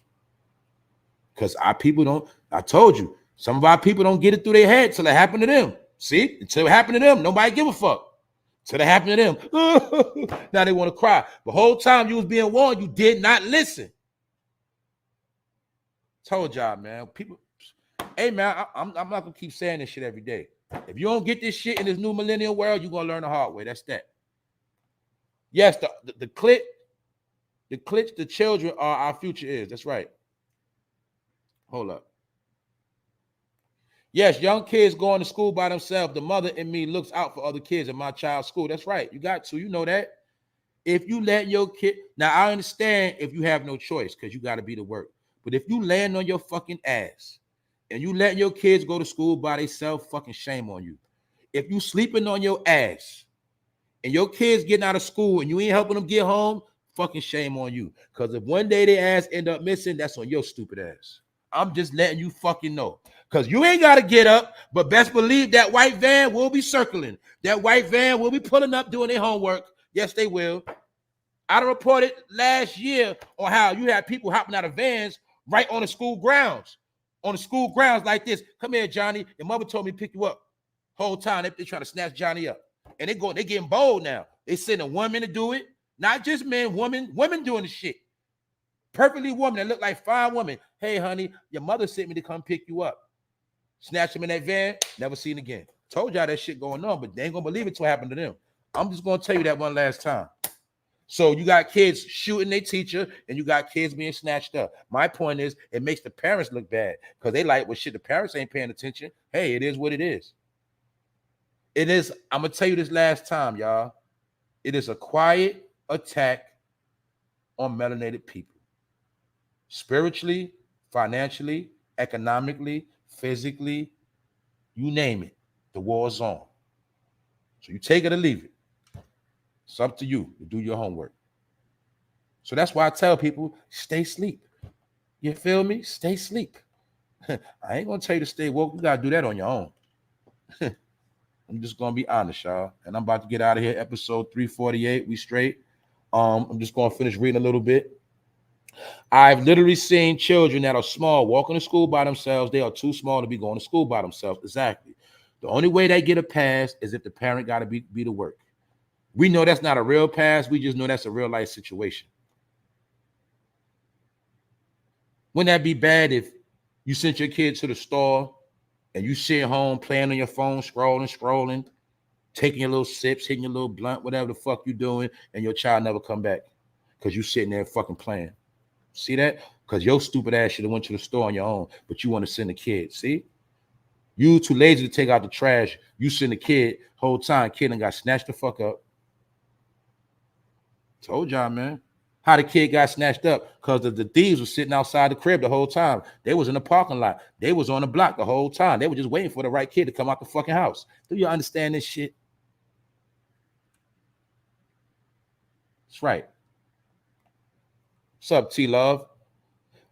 Because our people don't, I told you, some of our people don't get it through their head till it happened to them. See? Until it happened to them, nobody give a fuck. Till it happened to them. Now they want to cry. The whole time you was being warned, you did not listen. Told y'all, man. People, hey, man, I'm not going to keep saying this shit every day. If you don't get this shit in this new millennial world, you're going to learn the hard way. That's that. Yes, the clique, the children are our future is. That's right. Hold up. Yes, young kids going to school by themselves. The mother in me looks out for other kids in my child's school. That's right. You got to. You know that. If you let your kid... Now, I understand if you have no choice because you got to be to work. But if you land on your fucking ass and you letting your kids go to school by themselves, fucking shame on you. If you sleeping on your ass and your kids getting out of school and you ain't helping them get home, fucking shame on you. Because if one day their ass end up missing, that's on your stupid ass. I'm just letting you fucking know. Because you ain't got to get up, but best believe that white van will be circling. That white van will be pulling up doing their homework. Yes, they will. I reported last year on how you had people hopping out of vans right on the school grounds. On the school grounds like this. Come here, Johnny. Your mother told me to pick you up. Whole time they trying to snatch Johnny up. And they getting bold now. They sending women to do it. Not just men, women doing the shit. Perfectly woman that look like fine woman. Hey, honey, your mother sent me to come pick you up. Snatch him in that van, never seen again. Told y'all that shit going on, but they ain't gonna believe it till it happened to them. I'm just gonna tell you that one last time. So you got kids shooting their teacher and you got kids being snatched up. My point is, it makes the parents look bad because they like, well, shit, the parents ain't paying attention. Hey, it is what it is. It is, I'm going to tell you this last time, y'all. It is a quiet attack on melanated people. Spiritually, financially, economically, physically, you name it. The war's on. So you take it or leave it. It's up to you to do your homework. So that's why I tell people, stay asleep. You feel me? Stay asleep. I ain't going to tell you to stay woke. You got to do that on your own. I'm just going to be honest, y'all. And I'm about to get out of here. Episode 348. We straight. I'm just going to finish reading a little bit. I've literally seen children that are small walking to school by themselves. They are too small to be going to school by themselves. Exactly. The only way they get a pass is if the parent got to be to work. We know that's not a real pass. We just know that's a real life situation. Wouldn't that be bad if you sent your kid to the store and you sit home playing on your phone, scrolling, taking your little sips, hitting your little blunt, whatever the fuck you doing, and your child never come back because you sitting there fucking playing? See that? Because your stupid ass should have went to the store on your own, but you want to send a kid. See? You too lazy to take out the trash. You send a kid, whole time, kid and got snatched the fuck up. Told y'all, man. How the kid got snatched up? Because the thieves were sitting outside the crib the whole time. They was in the parking lot. They was on the block the whole time. They were just waiting for the right kid to come out the fucking house. Do you understand this shit? That's right. What's up, T-Love?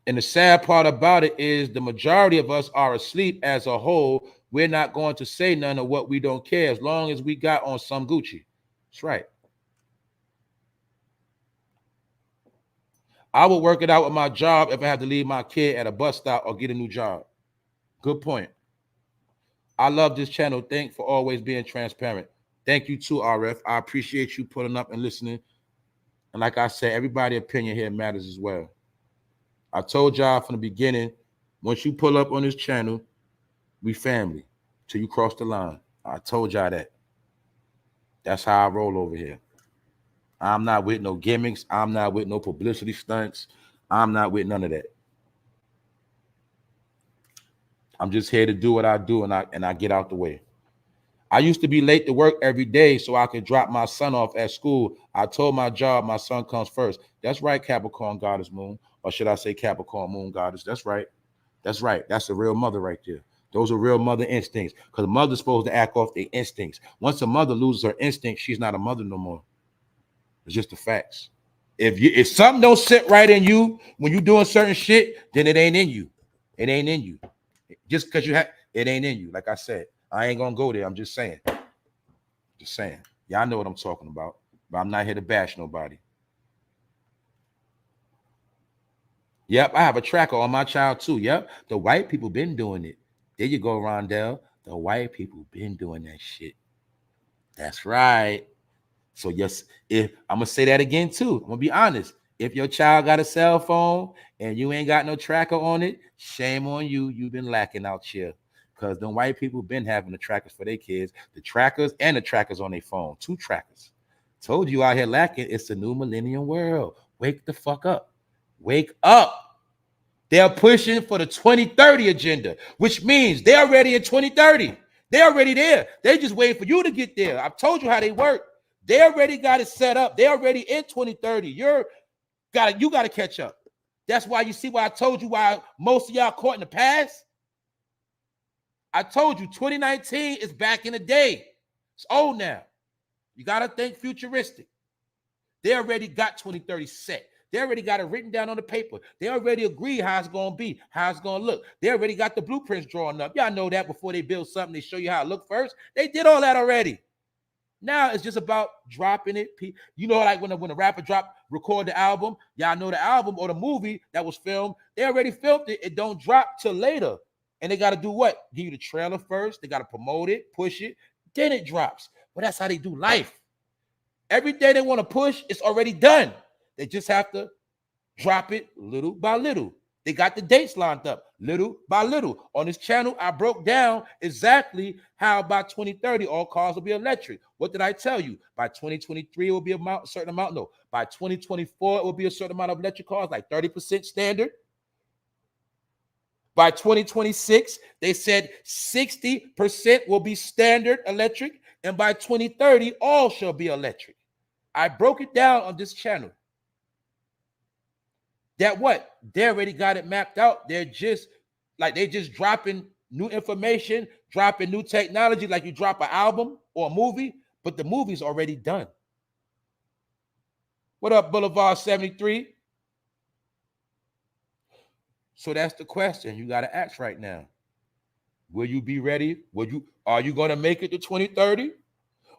And the sad part about it is the majority of us are asleep as a whole. We're not going to say none of what we don't care as long as we got on some Gucci. That's right. I would work it out with my job if I had to leave my kid at a bus stop or get a new job. Good point. I love this channel. Thanks for always being transparent. Thank you too, RF. I appreciate you putting up and listening. And like I said, everybody's opinion here matters as well. I told y'all from the beginning, once you pull up on this channel, we family till you cross the line. I told y'all that. That's how I roll over here. I'm not with no gimmicks. I'm not with no publicity stunts. I'm not with none of that. I'm just here to do what I do, and I get out the way. I used to be late to work every day so I could drop my son off at school. I told my job my son comes first. That's right, Capricorn Goddess Moon. Or should I say Capricorn Moon Goddess? That's right. That's right. That's a real mother right there. Those are real mother instincts. Because a mother's supposed to act off their instincts. Once a mother loses her instinct, she's not a mother no more. It's just the facts. If something don't sit right in you when you're doing certain shit, then it ain't in you. It ain't in you. Just because you have it ain't in you. Like I said, I ain't gonna go there. I'm just saying. Just saying. Y'all know what I'm talking about. But I'm not here to bash nobody. Yep, I have a tracker on my child too. Yep. The white people been doing it. There you go, Rondell. The white people been doing that shit. That's right. So yes, if I'm gonna say that again too, I'm gonna be honest. If your child got a cell phone and you ain't got no tracker on it, shame on you. You've been lacking out here. Because the white people been having the trackers for their kids, the trackers and the trackers on their phone. 2 trackers. Told you out here lacking. It's the new millennium world. Wake the fuck up. Wake up. They're pushing for the 2030 agenda, which means they're already in 2030. They're already there. They just waiting for you to get there. I've told you how they work. They already got it set up. They're already in 2030. You got to catch up. That's why you see why I told you why most of y'all caught in the past. I told you 2019 is back in the day. It's old now. You got to think futuristic. They already got 2030 set. They already got it written down on the paper. They already agree how it's going to be, how it's going to look. They already got the blueprints drawn up. Y'all know that before they build something, they show you how it look first. They did all that already. Now it's just about dropping it. You know, like when a rapper record the album, y'all know the album or the movie that was filmed, they already filmed it. It don't drop till later. And they got to do what? Give you the trailer first. They got to promote it, push it. Then it drops. But that's how they do life. Every day they want to push, it's already done. They just have to drop it little by little. They got the dates lined up little by little. On this channel, I broke down exactly how by 2030, all cars will be electric. What did I tell you? By 2023, it will be a certain amount. No, by 2024, it will be a certain amount of electric cars, like 30% standard. By 2026, they said 60% will be standard electric. And by 2030, all shall be electric. I broke it down on this channel. That what? They already got it mapped out. They're just dropping new information, dropping new technology, like you drop an album or a movie, but the movie's already done. What up, Boulevard 73? So that's the question you got to ask right now. Will you be ready? Are you going to make it to 2030?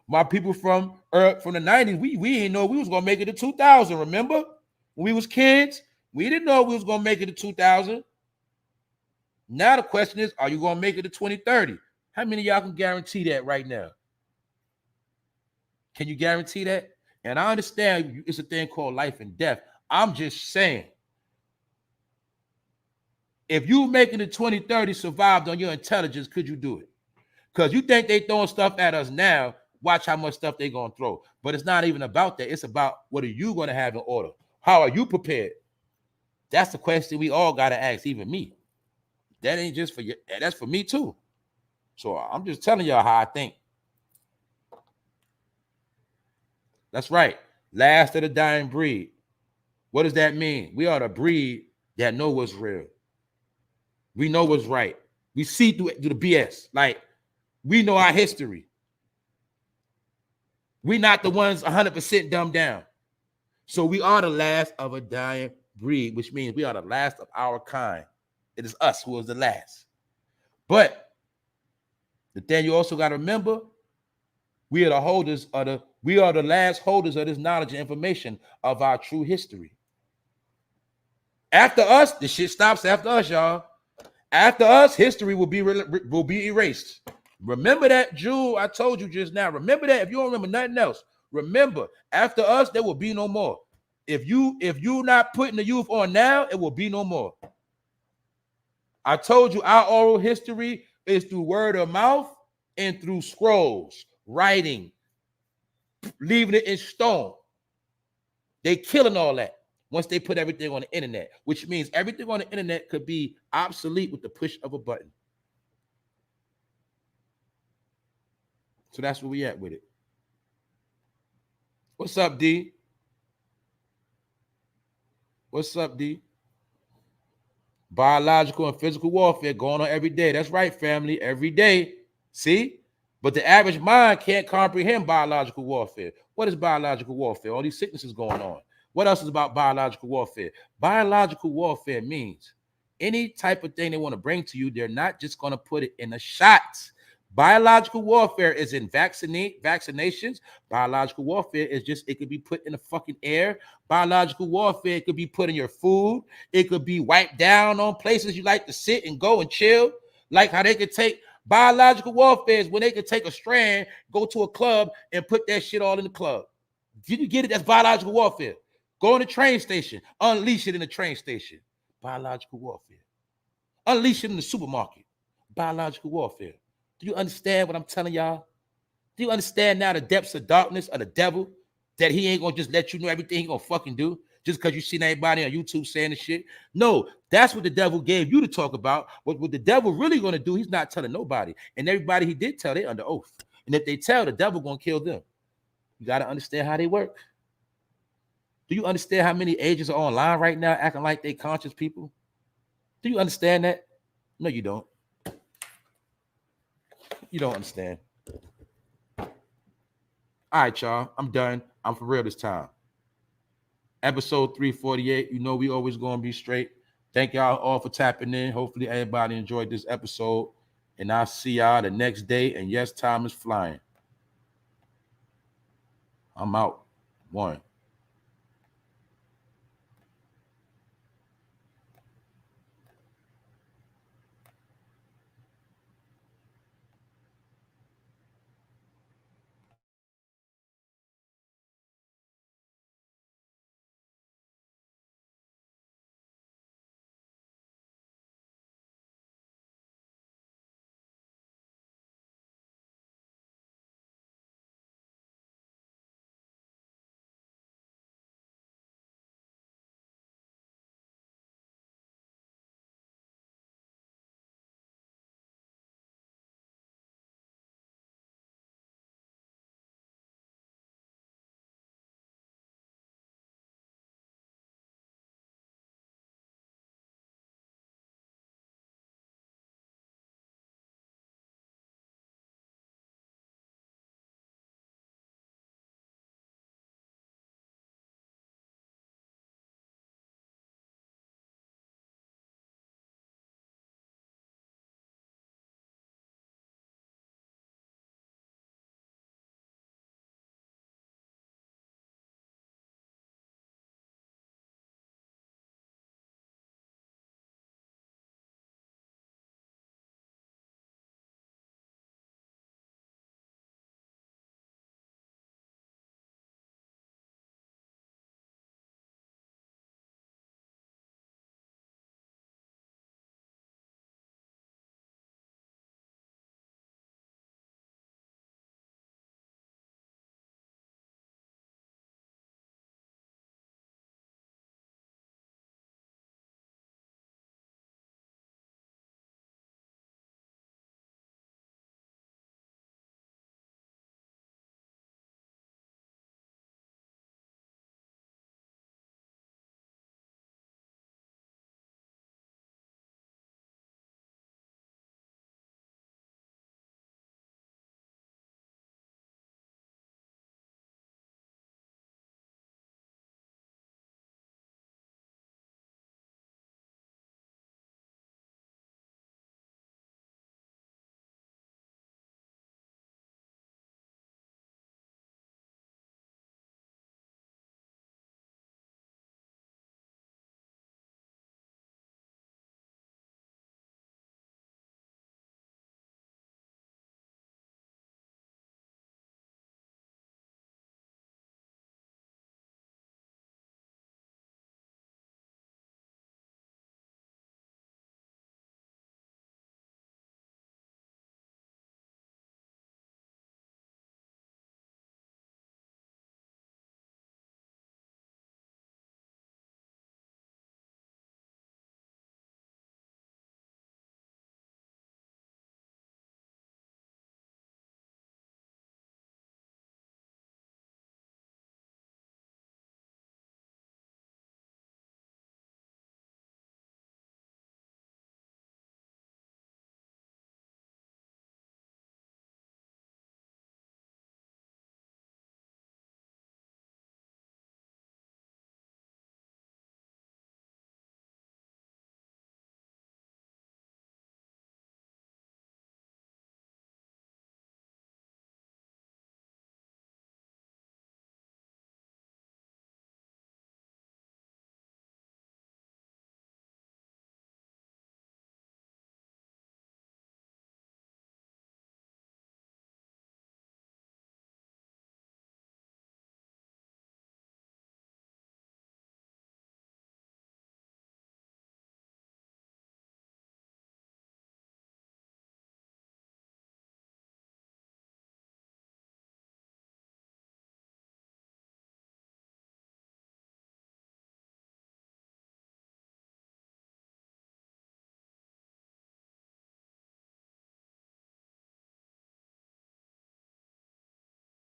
My people from the 90s, we didn't know we was going to make it to 2000. Remember? When we was kids, we didn't know we was going to make it to 2000. Now the question is, are you going to make it to 2030? How many of y'all can guarantee that right now? Can you guarantee that? And I understand it's a thing called life and death. I'm just saying, if you making it 2030 survived on your intelligence, could you do it? Because you think they throwing stuff at us now, watch how much stuff they going to throw. But it's not even about that. It's about what are you going to have in order? How are you prepared? That's the question we all got to ask, even me. That ain't just for you. That's for me too. So I'm just telling y'all how I think. That's right. Last of the dying breed. What does that mean? We are the breed that know what's real. We know what's right. We see through the BS. Like, we know our history. We're not the ones 100% dumbed down. So we are the last of a dying breed, which means we are the last of our kind. It is us who is the last. But the thing you also got to remember, we are the last holders of this knowledge and information of our true history. After us, the shit stops after us, y'all. After us, history will be erased. Remember that, Jewel, I told you just now. Remember that. If you don't remember nothing else, remember, after us, there will be no more. If you're not putting the youth on now, it will be no more. I told you our oral history is through word of mouth and through scrolls, writing, leaving it in stone. They killing all that once they put everything on the internet, which means everything on the internet could be obsolete with the push of a button. So that's where we at with it. What's up, D? What's up, D? Biological and physical warfare going on every day. That's right, family, every day. See? But the average mind can't comprehend biological warfare. What is biological warfare? All these sicknesses going on. What else is about biological warfare? Biological warfare means any type of thing they want to bring to you, they're not just going to put it in a shot. Biological warfare is in vaccinations. Biological warfare is just, it could be put in the fucking air. Biological warfare, it could be put in your food. It could be wiped down on places you like to sit and go and chill. Like how they could take biological warfare is when they could take a strand, go to a club and put that shit all in the club. Did you get it? That's biological warfare. Go in the train station, unleash it in the train station. Biological warfare. Unleash it in the supermarket. Biological warfare. Do you understand what I'm telling y'all? Do you understand now the depths of darkness of the devil? That he ain't gonna just let you know everything he gonna fucking do just because you seen everybody on YouTube saying the shit? No, that's what the devil gave you to talk about. What the devil really gonna do, he's not telling nobody. And everybody he did tell, they under oath. And if they tell, the devil gonna kill them. You gotta understand how they work. Do you understand how many agents are online right now acting like they conscious people? Do you understand that? No, you don't. You don't understand. All right, y'all. I'm done. I'm for real this time. Episode 348. You know we always going to be straight. Thank y'all all for tapping in. Hopefully everybody enjoyed this episode. And I'll see y'all the next day. And yes, time is flying. I'm out. 1.